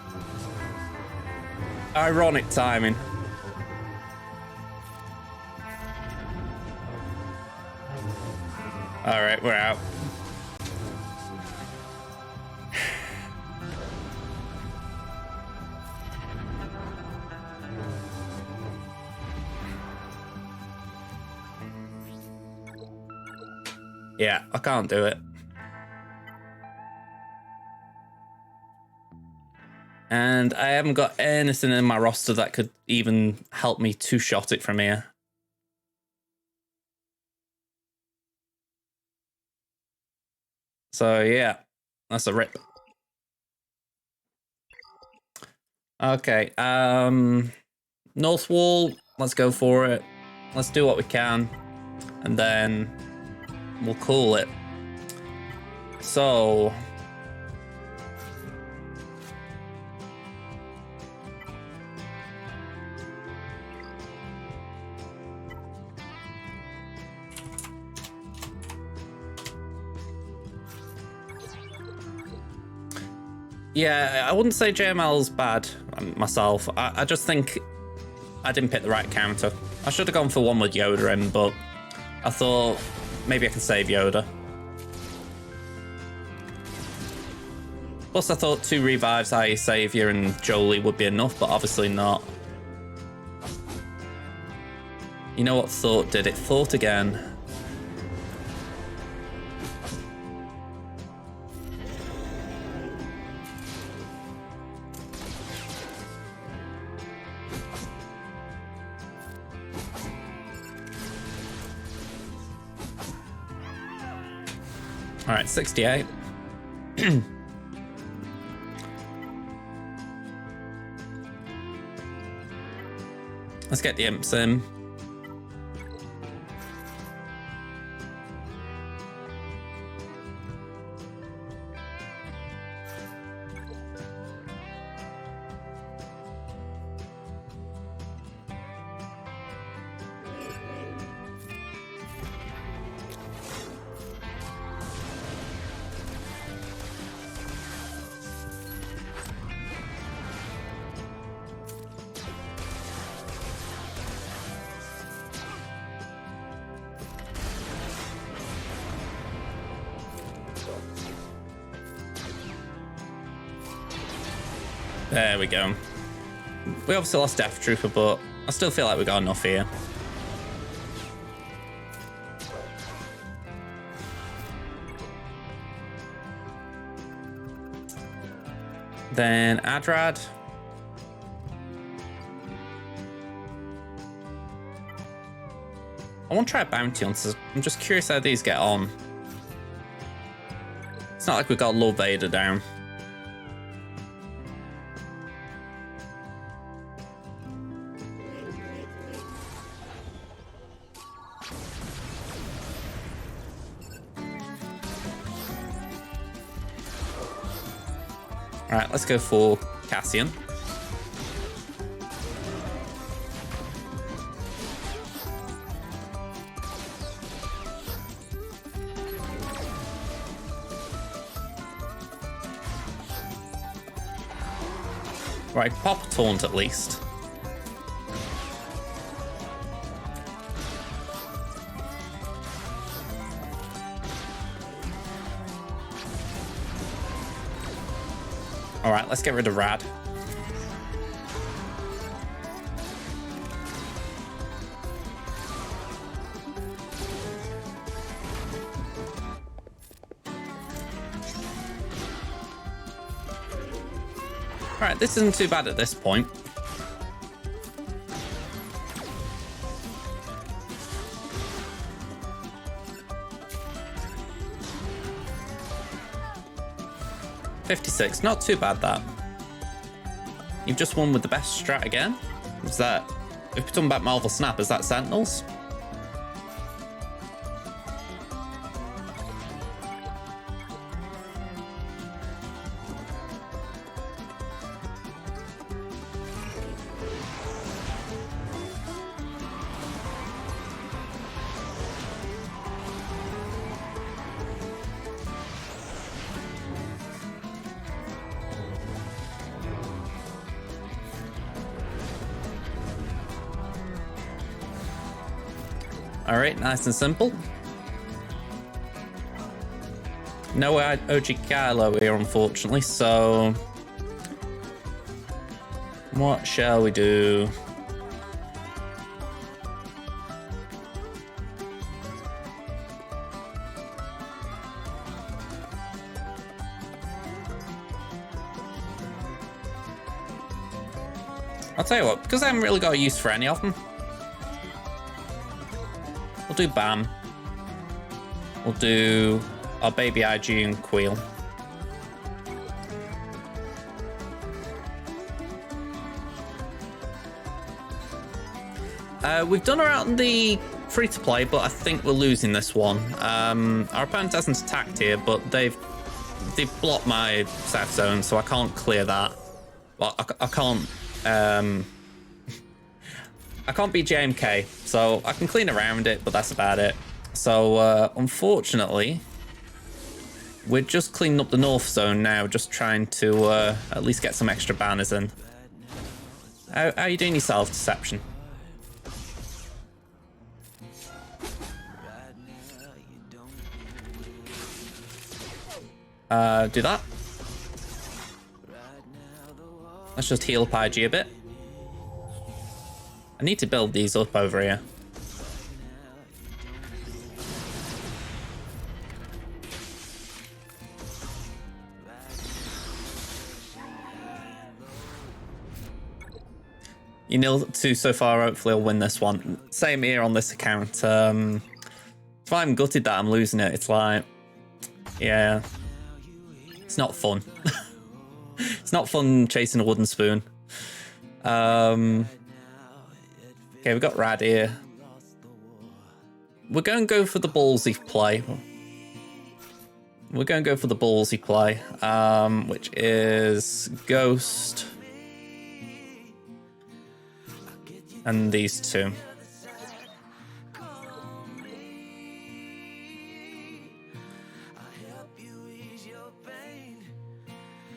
ironic timing. Alright, we're out. Yeah, I can't do it. And I haven't got anything in my roster that could even help me two-shot it from here. So yeah, that's a rip. Okay, North Wall, let's go for it. Let's do what we can, and then we'll call it. So Yeah, I wouldn't say JML's bad myself. I just think I didn't pick the right counter. I should have gone for one with Yoda in, but I thought maybe I can save Yoda. Plus, I thought 2 revives, i.e. Savior and Jolie, would be enough, but obviously not. You know what thought did it? Thought again. All right, 68. Let's get the imps in. There we go. We obviously lost Death Trooper, but I still feel like we got enough here. Then Adrad. I want to try Bounty Hunters. I'm just curious how these get on. It's not like we got Lord Vader down. All right, let's go for Cassian. Right, pop a taunt at least. All right, let's get rid of Rad. All right, this isn't too bad at this point. $56, not too bad that. You've just won with the best strat again? Is that, if we're talking about Marvel Snap, is that Sentinels? All right, nice and simple. No OG Kylo here, unfortunately, so what shall we do? I'll tell you what, because I haven't really got a use for any of them, we'll do Bam. We'll do our baby IG and Queel. We've done around the free-to-play, but I think we're losing this one. Our opponent hasn't attacked here, but they've blocked my south zone, so I can't clear that. Well, I can't. I can't beat JMK, so I can clean around it, but that's about it. So, unfortunately, We're just cleaning up the north zone now, just trying to at least get some extra banners in. How are you doing yourself, Deception? Do that. Let's just heal up IG a bit. I need to build these up over here. You nil 2 so far, hopefully I'll win this one. Same here on this account. If I'm gutted that I'm losing it, it's like, yeah, it's not fun. It's not fun chasing a wooden spoon. Okay, we've got Rad here. We're going to go for the ballsy play. We're going to go for the ballsy play, which is Ghost and these two.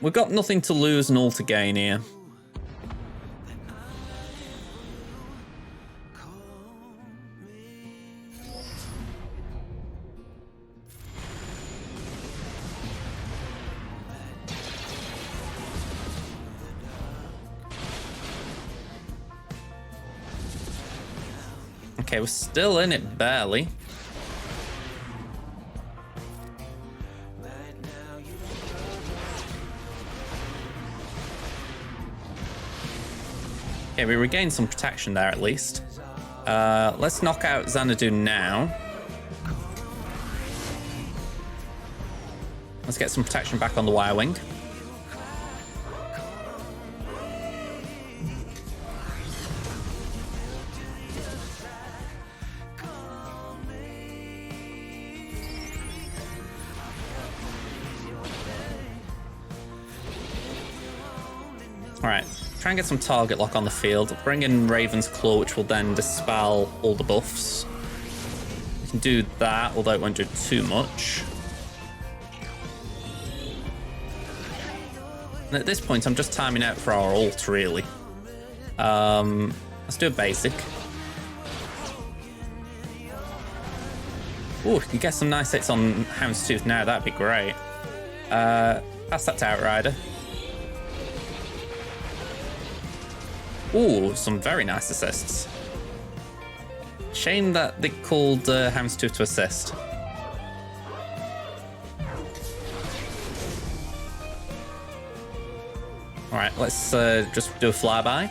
We've got nothing to lose and all to gain here. Okay, we're still in it barely. Okay, we regained some protection there at least. Let's knock out Xanadu now. Let's get some protection back on the Wire Wing. Alright, try and get some target lock on the field. Bring in Raven's Claw, which will then dispel all the buffs. We can do that, although it won't do too much. And at this point, I'm just timing out for our ult, really. Let's do a basic. Ooh, we can get some nice hits on Houndstooth now, that'd be great. Pass that to Outrider. Ooh, some very nice assists. Shame that they called Houndstooth to assist. Alright, let's just do a flyby.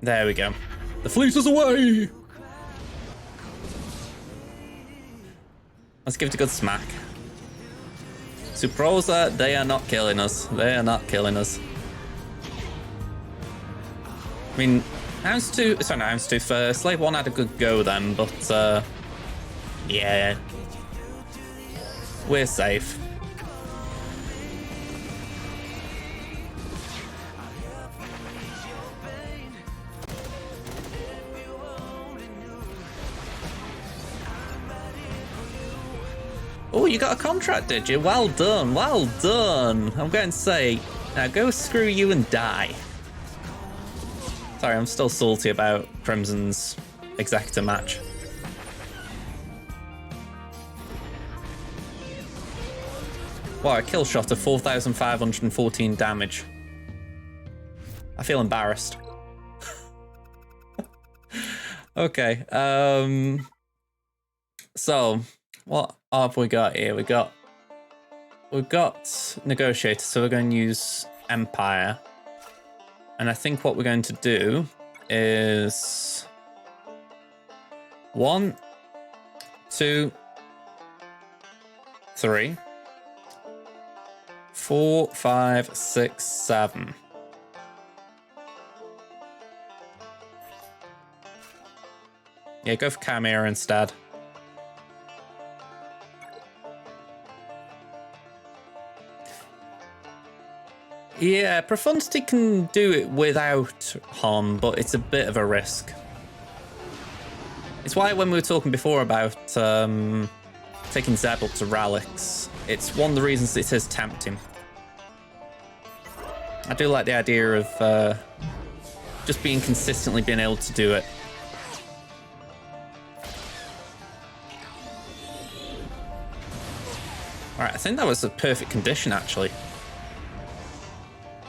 There we go. The fleet is away! Let's give it a good smack. Suprosa, they are not killing us. They are not killing us. I mean, Houndstooth, sorry, not Houndstooth, Slave 1 had a good go then, but yeah. We're safe. Oh, you got a contract, did you? Well done, well done. I'm going to say, now go screw you and die. Sorry, I'm still salty about Crimson's Executor match. Wow, a kill shot of 4,514 damage. I feel embarrassed. Okay, so what have we got here? We've got Negotiator, so we're going to use Empire. And I think what we're going to do is 1, 2, 3, 4, 5, 6, 7. Yeah, go for Chimera instead. Yeah, Profundity can do it without harm, but it's a bit of a risk. It's why when we were talking before about taking Zeb up to Ralix, it's one of the reasons it is tempting. I do like the idea of just consistently being able to do it. Alright, I think that was a perfect condition, actually.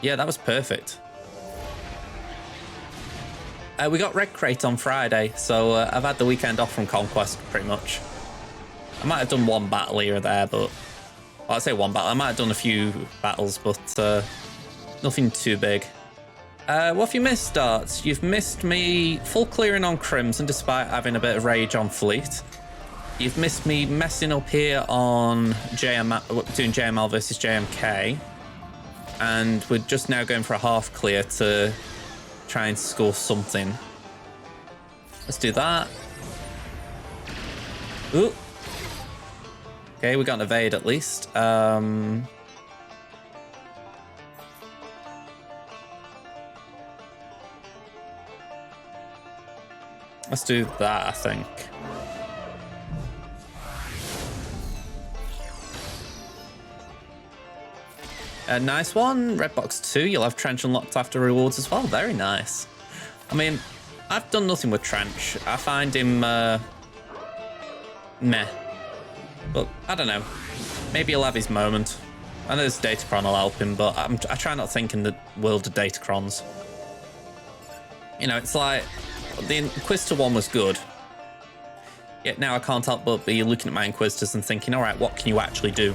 Yeah, that was perfect. We got Red Crate on Friday, so I've had the weekend off from Conquest, pretty much. I might have done one battle here or there, but... Well, I say one battle. I might have done a few battles, but nothing too big. What have you missed, Darts? You've missed me full clearing on Crimson, despite having a bit of rage on Fleet. You've missed me messing up here on doing JML versus JMK. And we're just now going for a half clear to try and score something. Let's do that. Ooh. Okay, we got an evade at least. Let's do that, I think. A nice one. Red box 2. You'll have Trench unlocked after rewards as well. Very nice. I mean, I've done nothing with Trench. I find him meh. But I don't know. Maybe he'll have his moment. I know this Datacron will help him, but I try not to think in the world of Datacrons. You know, it's like the Inquisitor one was good. Yet now I can't help but be looking at my Inquisitors and thinking, all right, what can you actually do?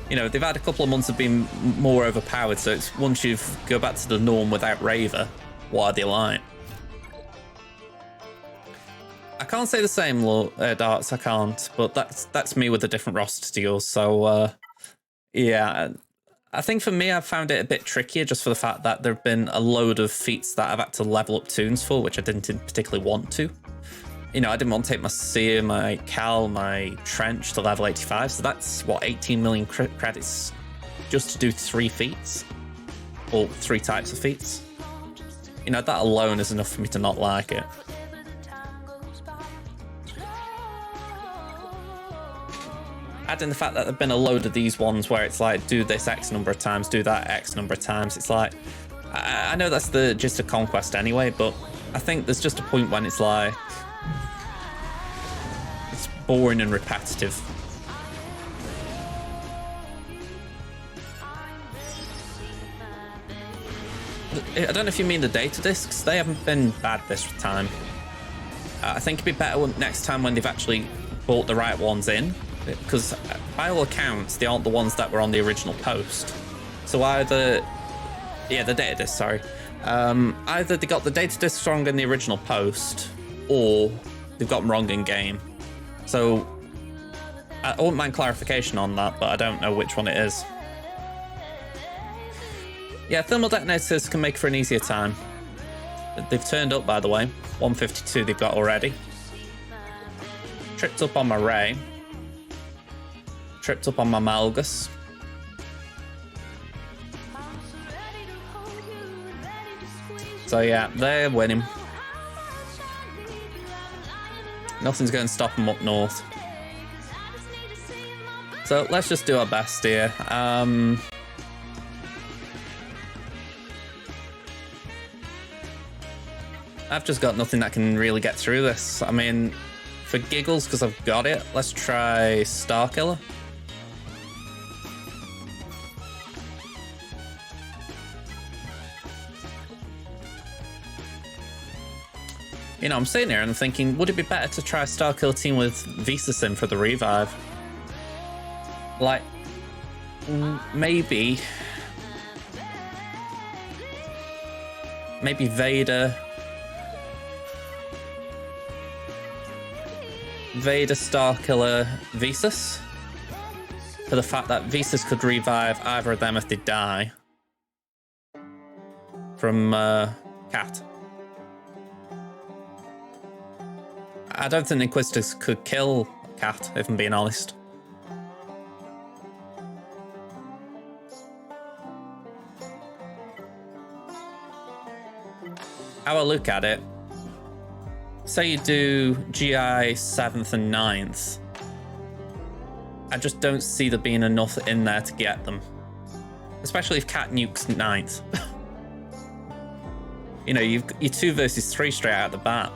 You know, they've had a couple of months of being more overpowered, so it's once you go back to the norm without Raver, what are they like? I can't say the same, Darts, I can't, but that's me with a different roster to yours, so yeah. I think for me, I've found it a bit trickier just for the fact that there have been a load of feats that I've had to level up tunes for, which I didn't particularly want to. You know, I didn't want to take my Seer, my Cal, my Trench to level 85, so that's, what, 18 million credits just to do 3 feats? Or 3 types of feats? You know, that alone is enough for me to not like it. Adding the fact that there have been a load of these ones where it's like, do this X number of times, do that X number of times, it's like, I know that's the gist of Conquest anyway, but I think there's just a point when it's like, it's boring and repetitive. I don't know if you mean the data discs, they haven't been bad this time. I think it'd be better next time when they've actually brought the right ones in, because by all accounts, they aren't the ones that were on the original post. So either, yeah, the data disc, sorry. Either they got the data disc wrong in the original post, or they've got them wrong in game. So I wouldn't mind clarification on that, but I don't know which one it is. Yeah, thermal detonators can make for an easier time. They've turned up, by the way. 152 they've got already. Tripped up on my Ray. Tripped up on my Malgus. So yeah, they're winning. Nothing's going to stop them up north. So let's just do our best here. I've just got nothing that can really get through this. I mean, for giggles, because I've got it, let's try Starkiller. You know, I'm sitting here and I'm thinking, would it be better to try a Starkiller team with Visasim for the revive? Like, maybe Vader, Starkiller, Visas, for the fact that Visas could revive either of them if they die from Cat. I don't think the Inquisitors could kill Cat, if I'm being honest. How I look at it, say you do GI 7th and 9th, I just don't see there being enough in there to get them. Especially if Cat nukes 9th. You know, you're 2 versus 3 straight out the bat.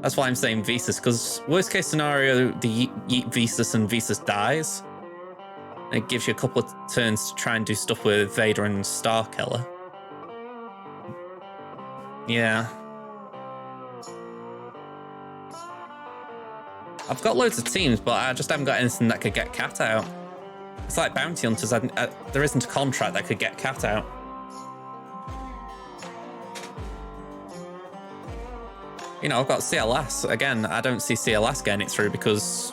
That's why I'm saying Visas, because worst case scenario, the Yeet Visas and Visas dies. It gives you a couple of turns to try and do stuff with Vader and Starkiller. Yeah. I've got loads of teams, but I just haven't got anything that could get Cat out. It's like Bounty Hunters, there isn't a contract that could get Cat out. You know, I've got CLS. Again, I don't see CLS getting it through because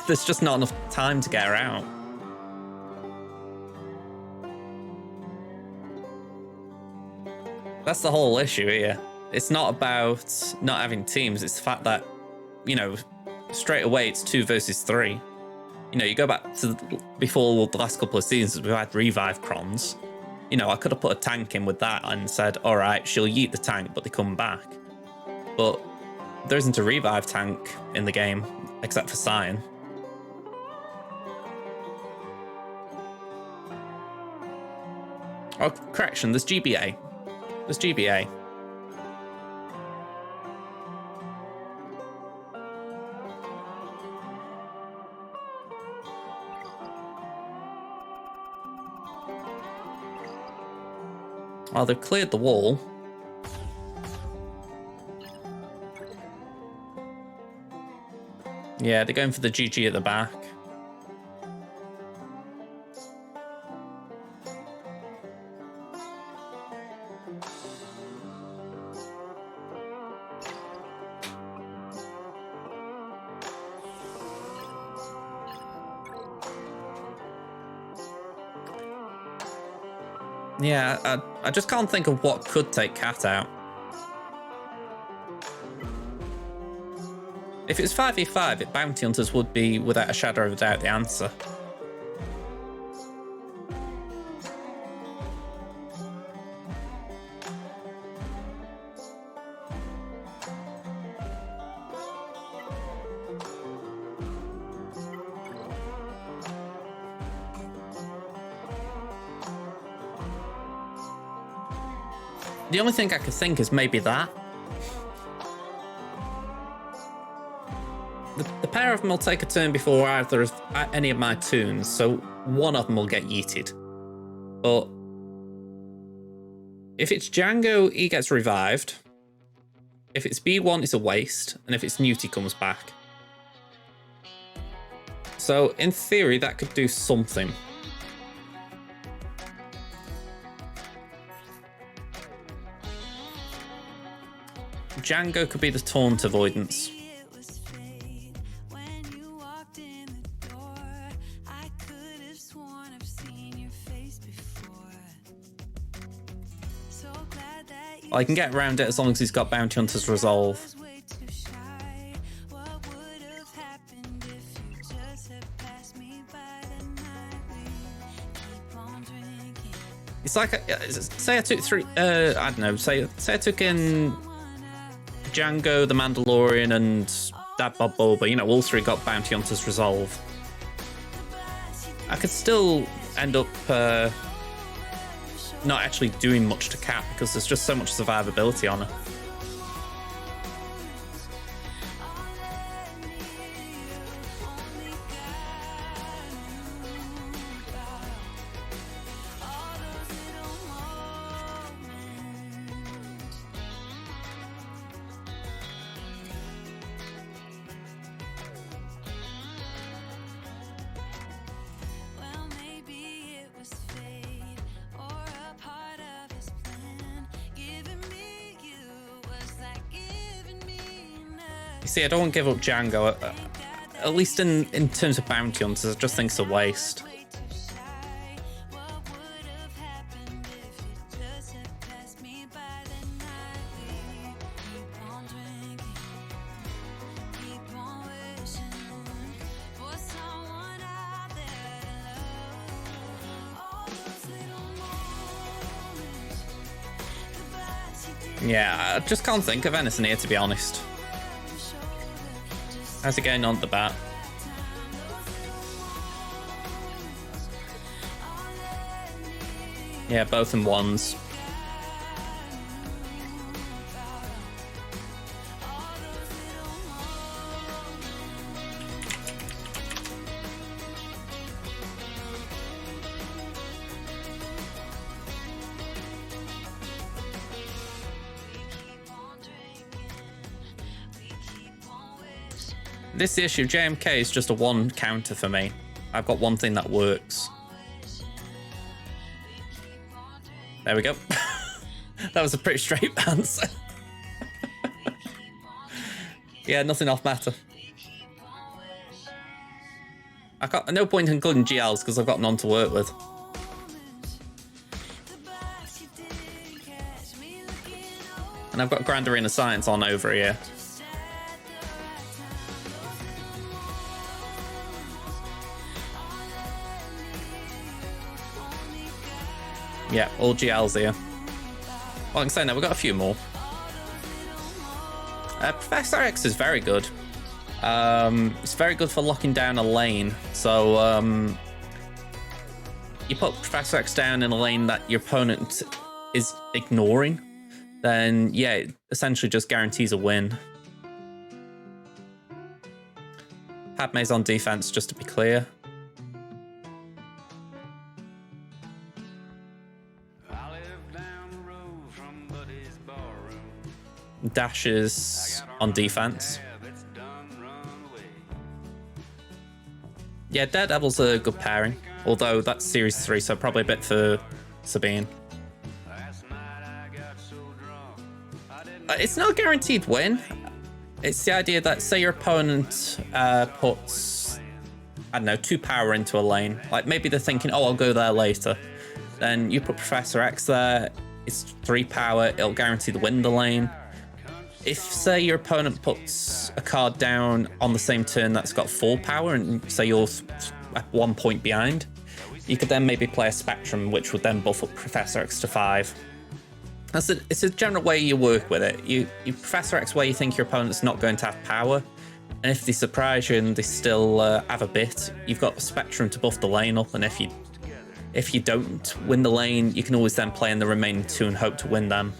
there's just not enough time to get her out. That's the whole issue here. It's not about not having teams, it's the fact that, you know, straight away it's 2 versus 3. You know, you go back to before the last couple of seasons, we've had revive crons. You know, I could have put a tank in with that and said, all right, she'll yeet the tank, but they come back. But there isn't a revive tank in the game, except for Cyan. Oh, correction, there's GBA. There's GBA. Oh, they've cleared the wall. Yeah, they're going for the GG at the back. Yeah, I just can't think of what could take Cat out. If it's 5v5, Bounty Hunters would be, without a shadow of a doubt, the answer. The only thing I could think is maybe that. The pair of them will take a turn before either of any of my tunes, so one of them will get yeeted. But if it's Django, he gets revived. If it's B1, it's a waste, and if it's Newt, he comes back. So in theory, that could do something. Django could be the taunt avoidance. I can get around it as long as he's got Bounty Hunter's Resolve. It's like, say I took three, I don't know, say I took in Django, the Mandalorian, and Dad Bob Boba, you know, all three got Bounty Hunter's Resolve. I could still end up not actually doing much to Cat because there's just so much survivability on her. See, I don't want to give up Django. At least in terms of Bounty Hunters, I just think it's a waste. Yeah, I just can't think of anything here, to be honest. How's it going on at the bat? Yeah, both in ones. This is the issue. JMK is just a one counter for me. I've got one thing that works. There we go. That was a pretty straight answer. Yeah, nothing off matter. I got no point in including GLs because I've got none to work with. And I've got Grand Arena Science on over here. Yeah, all GLs here. Well, I can say now, we've got a few more. Professor X is very good. It's very good for locking down a lane. So, you put Professor X down in a lane that your opponent is ignoring, then yeah, it essentially just guarantees a win. Padme's on defense, just to be clear. Dashes on defense. Yeah, Daredevil's a good pairing, although that's Series 3, so probably a bit for Sabine. It's not a guaranteed win. It's the idea that, say your opponent puts, I don't know, 2 power into a lane. Like, maybe they're thinking, oh, I'll go there later. Then you put Professor X there, it's 3 power, it'll guarantee the win in the lane. If, say, your opponent puts a card down on the same turn that's got 4 power, and say you're at 1 point behind, you could then maybe play a Spectrum, which would then buff up Professor X to 5. It's a general way you work with it. You Professor X where you think your opponent's not going to have power, and if they surprise you and they still have a bit, you've got a Spectrum to buff the lane up, and if you don't win the lane, you can always then play in the remaining 2 and hope to win them.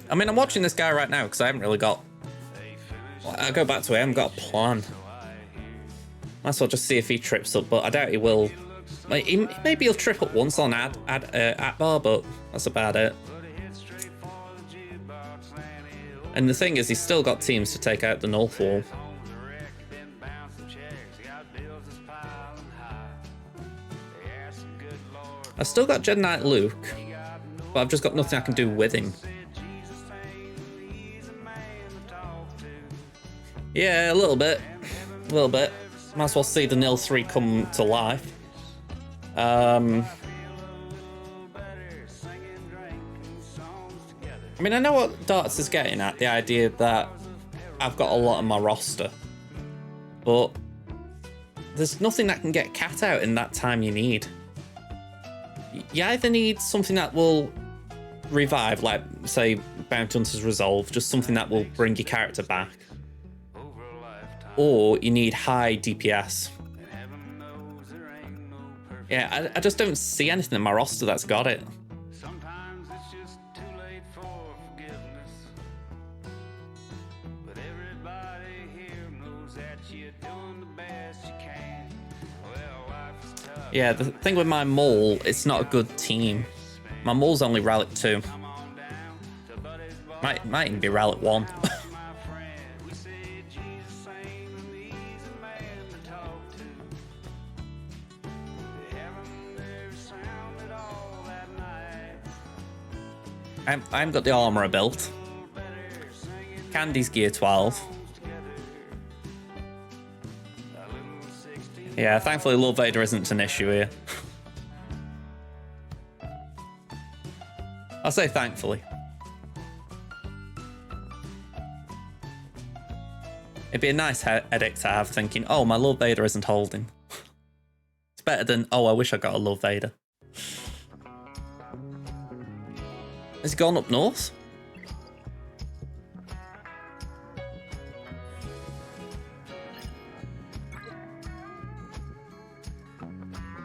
I mean, I'm watching this guy right now because I haven't really got... I go back to it, I haven't got a plan. Might as well just see if he trips up, but I doubt he will. Maybe he'll trip up once on at bar, but that's about it. And the thing is, he's still got teams to take out the North Wall. I've still got Jedi Knight Luke, but I've just got nothing I can do with him. Yeah, a little bit. A little bit. Might as well see the Nil 3 come to life. I mean, I know what Darts is getting at, the idea that I've got a lot on my roster, but there's nothing that can get Cat out in that time you need. You either need something that will revive, like, say, Bounty Hunter's Resolve, just something that will bring your character back, or you need high DPS. Yeah, I just don't see anything in my roster that's got it. Yeah, the thing with my Mole, it's not a good team. My Mole's only Relic 2. Might even be Relic 1. I haven't got the armor built. Candy's gear 12. Yeah, thankfully Lord Vader isn't an issue here. I'll say thankfully. It'd be a nice headache to have, thinking, oh, my Lord Vader isn't holding. It's better than, oh, I wish I got a Lord Vader. Has he gone up north?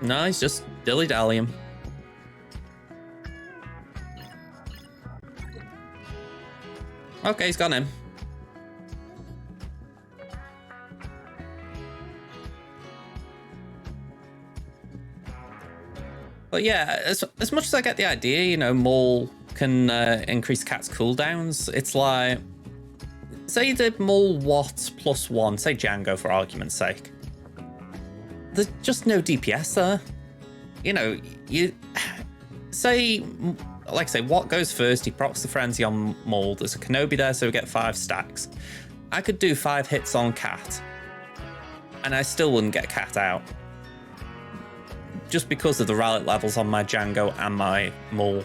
No, he's just dilly-dallying. Okay, he's gone in. But yeah, as much as I get the idea, you know, Maul can increase Cat's cooldowns, it's like, say you did Maul Watt +1, say Django for argument's sake. There's just no DPS there. You know, you say, like I say, Watt goes first, he procs the Frenzy on Maul, there's a Kenobi there, so we get 5 stacks. I could do 5 hits on Cat, and I still wouldn't get Cat out. Just because of the rally levels on my Django and my Maul.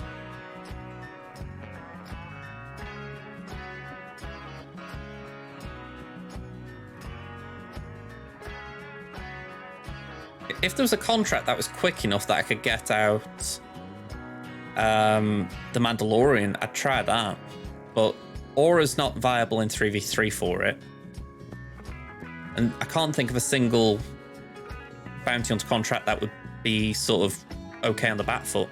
If there was a contract that was quick enough that I could get out the Mandalorian, I'd try that. But Aura's not viable in 3v3 for it. And I can't think of a single bounty hunter contract that would be sort of okay on the back foot.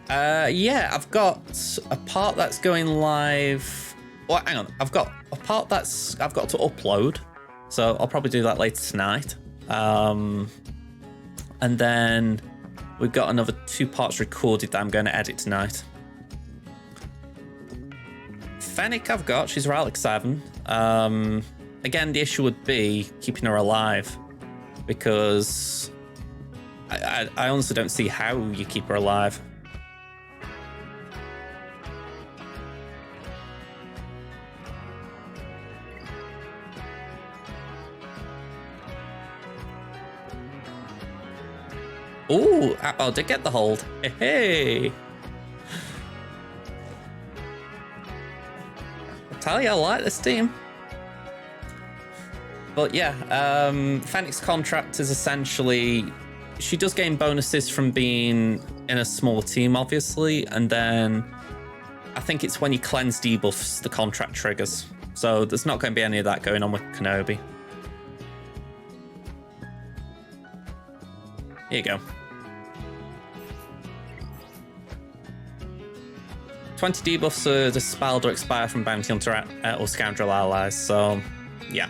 Yeah, I've got a part that's going live. Well, hang on, I've got a part that's I've got to upload, so I'll probably do that later tonight. And then we've got another 2 parts recorded that I'm going to edit tonight. Fennec I've got, she's Relic 7. Again, the issue would be keeping her alive, because I honestly don't see how you keep her alive. Ooh, I did get the hold. Hey. I tell you, I like this team. But yeah, Fennec's contract is essentially, she does gain bonuses from being in a small team, obviously, and then I think it's when you cleanse debuffs, the contract triggers. So there's not going to be any of that going on with Kenobi. Here you go. 20 debuffs are dispelled or expire from Bounty Hunter or Scoundrel allies, so yeah.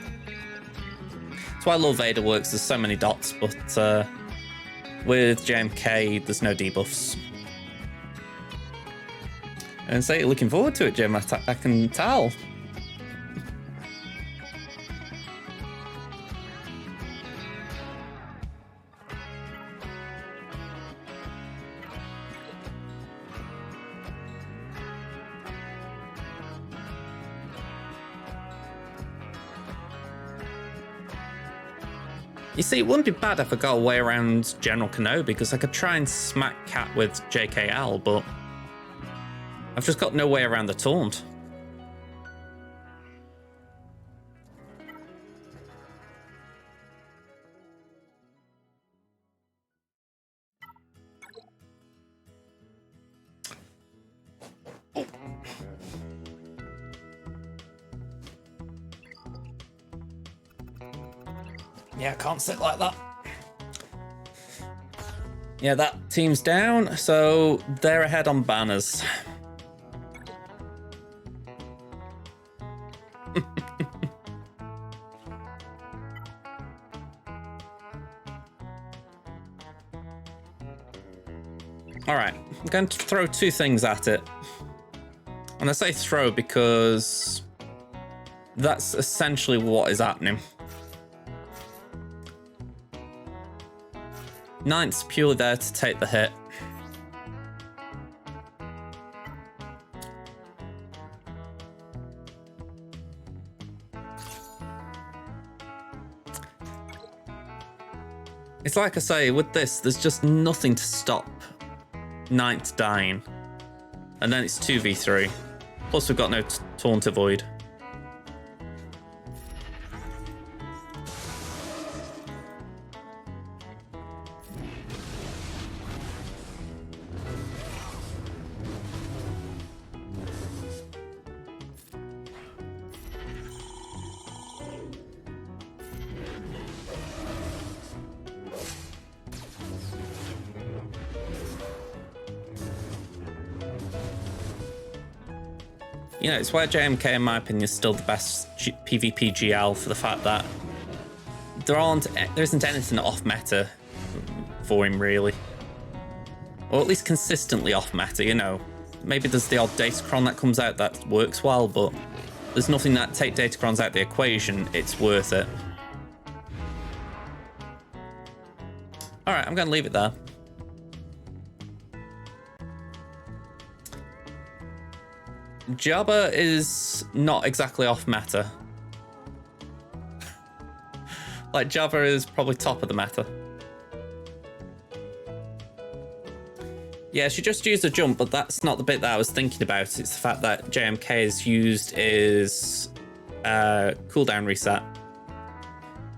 That's why Lord Vader works, there's so many dots, but with JMK, there's no debuffs. And so you're looking forward to it, Jim, I can tell. You see, it wouldn't be bad if I got a way around General Kenobi, because I could try and smack Cat with JKL, but I've just got no way around the taunt. Oh. Yeah, I can't sit like that. Yeah, that team's down, so they're ahead on banners. All right, I'm going to throw 2 things at it. And I say throw because that's essentially what is happening. 9th's purely there to take the hit. It's like I say, with this, there's just nothing to stop 9th dying. And then it's 2v3. Plus we've got no taunt avoid. you know, it's where JMK, in my opinion, is still the best PvP GL for the fact that there isn't anything off meta for him, really. Or at least consistently off meta, you know. Maybe there's the odd Datacron that comes out that works well, but there's nothing that take Datacrons out the equation. It's worth it. Alright, I'm going to leave it there. Jabba is not exactly off meta. Like, Jabba is probably top of the meta. Yeah, she just used a jump, but that's not the bit that I was thinking about. It's the fact that JMK is used his cooldown reset.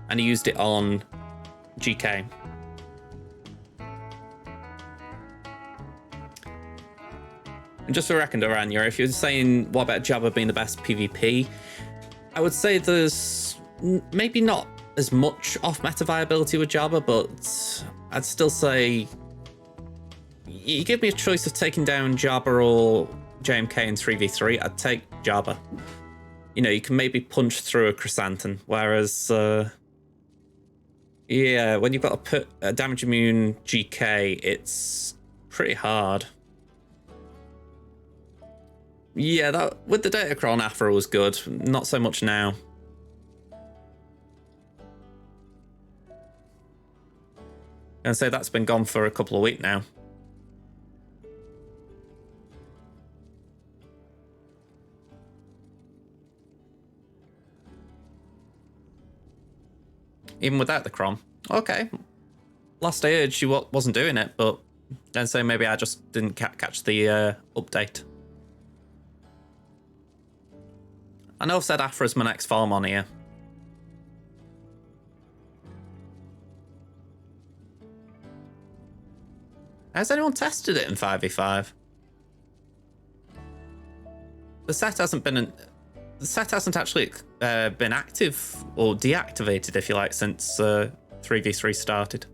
And he used it on GK. And just for reckon, Aranya, if you're saying what about Jabba being the best PvP, I would say there's maybe not as much off-meta viability with Jabba, but I'd still say you give me a choice of taking down Jabba or JMK in 3v3, I'd take Jabba. You know, you can maybe punch through a Chrysanthemum, whereas, yeah, when you've got to put a damage immune GK, it's pretty hard. Yeah, that with the Datacron, Afro was good. Not so much now. And say that's been gone for a couple of weeks now. Even without the Crom. Okay. Last I heard, she wasn't doing it, but then say maybe I just didn't catch the update. I know I've said Afra's my next farm on here. Has anyone tested it in 5v5? The set hasn't actually been active or deactivated, if you like, since 3v3 started.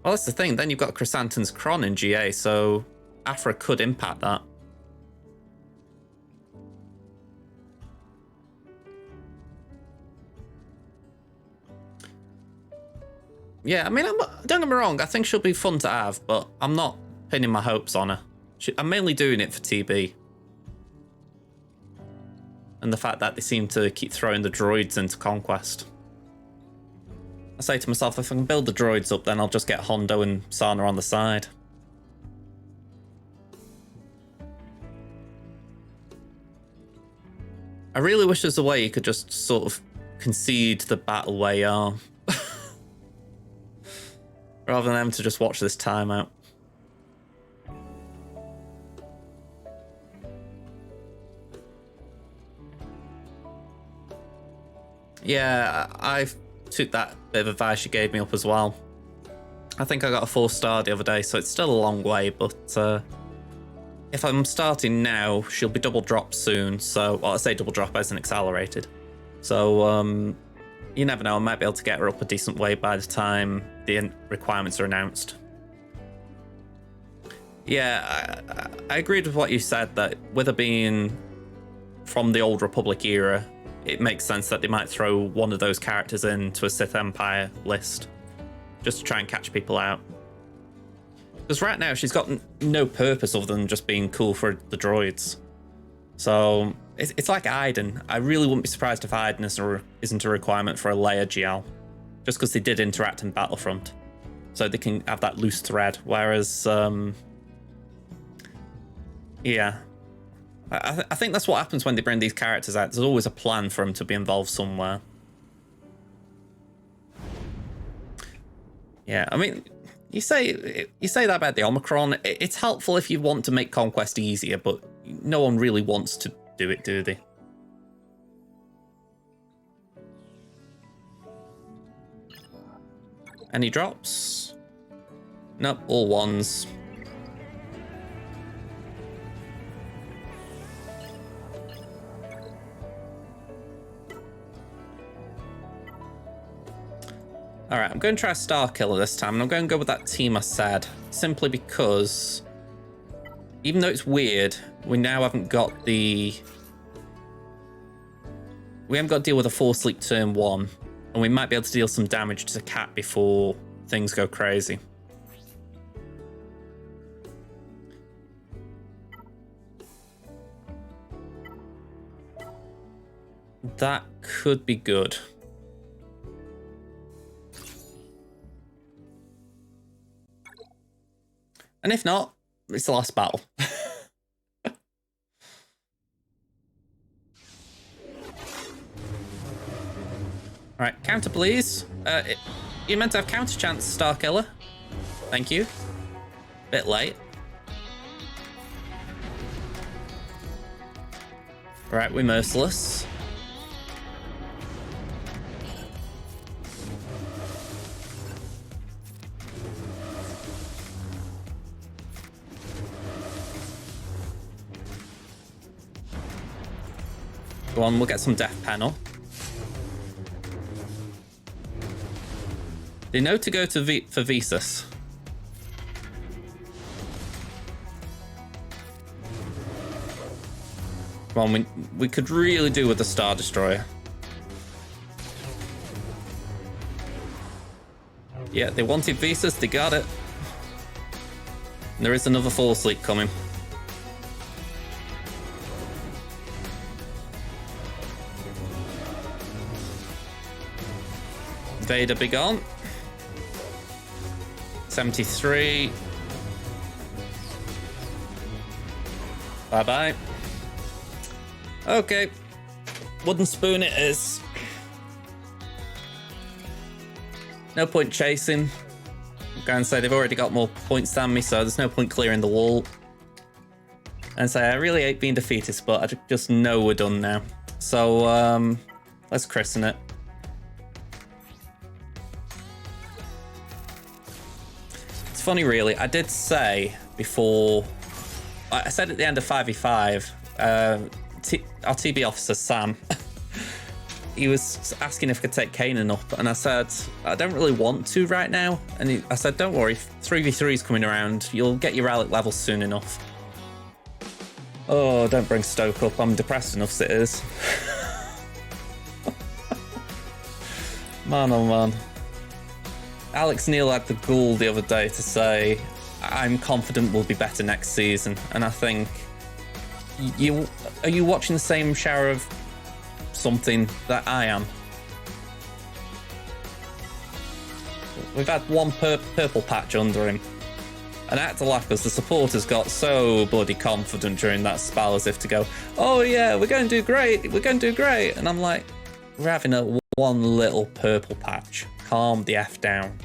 Well, that's the thing. Then you've got Chrysanthemum's Cron in GA, so Afra could impact that. Yeah, I mean, don't get me wrong. I think she'll be fun to have, but I'm not pinning my hopes on her. I'm mainly doing it for TB. And the fact that they seem to keep throwing the droids into Conquest. I say to myself, if I can build the droids up, then I'll just get Hondo and Sana on the side. I really wish there's a way you could just sort of concede the battle where you are. Rather than them to just watch this timeout. Yeah, I took that bit of advice you gave me up as well. I think I got a 4-star the other day, so it's still a long way, but if I'm starting now, she'll be double drop soon. So, well, I say double drop as an accelerated. So, you never know, I might be able to get her up a decent way by the time the requirements are announced. Yeah, I agreed with what you said, that with her being from the Old Republic era, it makes sense that they might throw one of those characters into a Sith Empire list, just to try and catch people out. Because right now, she's got no purpose other than just being cool for the droids. So, it's like Iden. I really wouldn't be surprised if Iden isn't a requirement for a Leia GL. Just because they did interact in Battlefront. So they can have that loose thread. Whereas, yeah. I think that's what happens when they bring these characters out. There's always a plan for them to be involved somewhere. Yeah, I mean, you say that about the Omicron. It's helpful if you want to make Conquest easier, but no one really wants to do it, do they? Any drops? Nope, all ones. All right, I'm going to try Star Killer this time, and I'm going to go with that team I said, simply because even though it's weird, we now haven't got the... We haven't got to deal with a Force Leak turn 1, and we might be able to deal some damage to the cat before things go crazy. That could be good. And if not, it's the last battle. Alright, counter please. You're meant to have counter chance, Star Killer. Thank you. Bit late. Right, we're merciless. Go on, we'll get some death panel. They know to go to for Visas. Come on, we could really do with the Star Destroyer. Yeah, they wanted Visas, they got it. And there is another Force Leak coming. Vader be gone. 73. Bye-bye. Okay. Wooden spoon it is. No point chasing. I'm going to say they've already got more points than me, so there's no point clearing the wall. And say I really hate being defeatist, but I just know we're done now. So, let's christen it. It's funny, really. I did say before... I said at the end of 5v5, our TB officer, Sam, he was asking if I could take Kanan up, and I said, I don't really want to right now. And I said, don't worry, 3v3 is coming around. You'll get your relic levels soon enough. Oh, don't bring Stoke up. I'm depressed enough as it is. Man, oh man. Alex Neil had the ghoul the other day to say, I'm confident we'll be better next season. And I think, are you watching the same shower of something that I am? We've had one purple patch under him. And I had to laugh because the supporters got so bloody confident during that spell as if to go, oh yeah, we're going to do great, we're going to do great. And I'm like, we're having a one little purple patch. Calm the F down.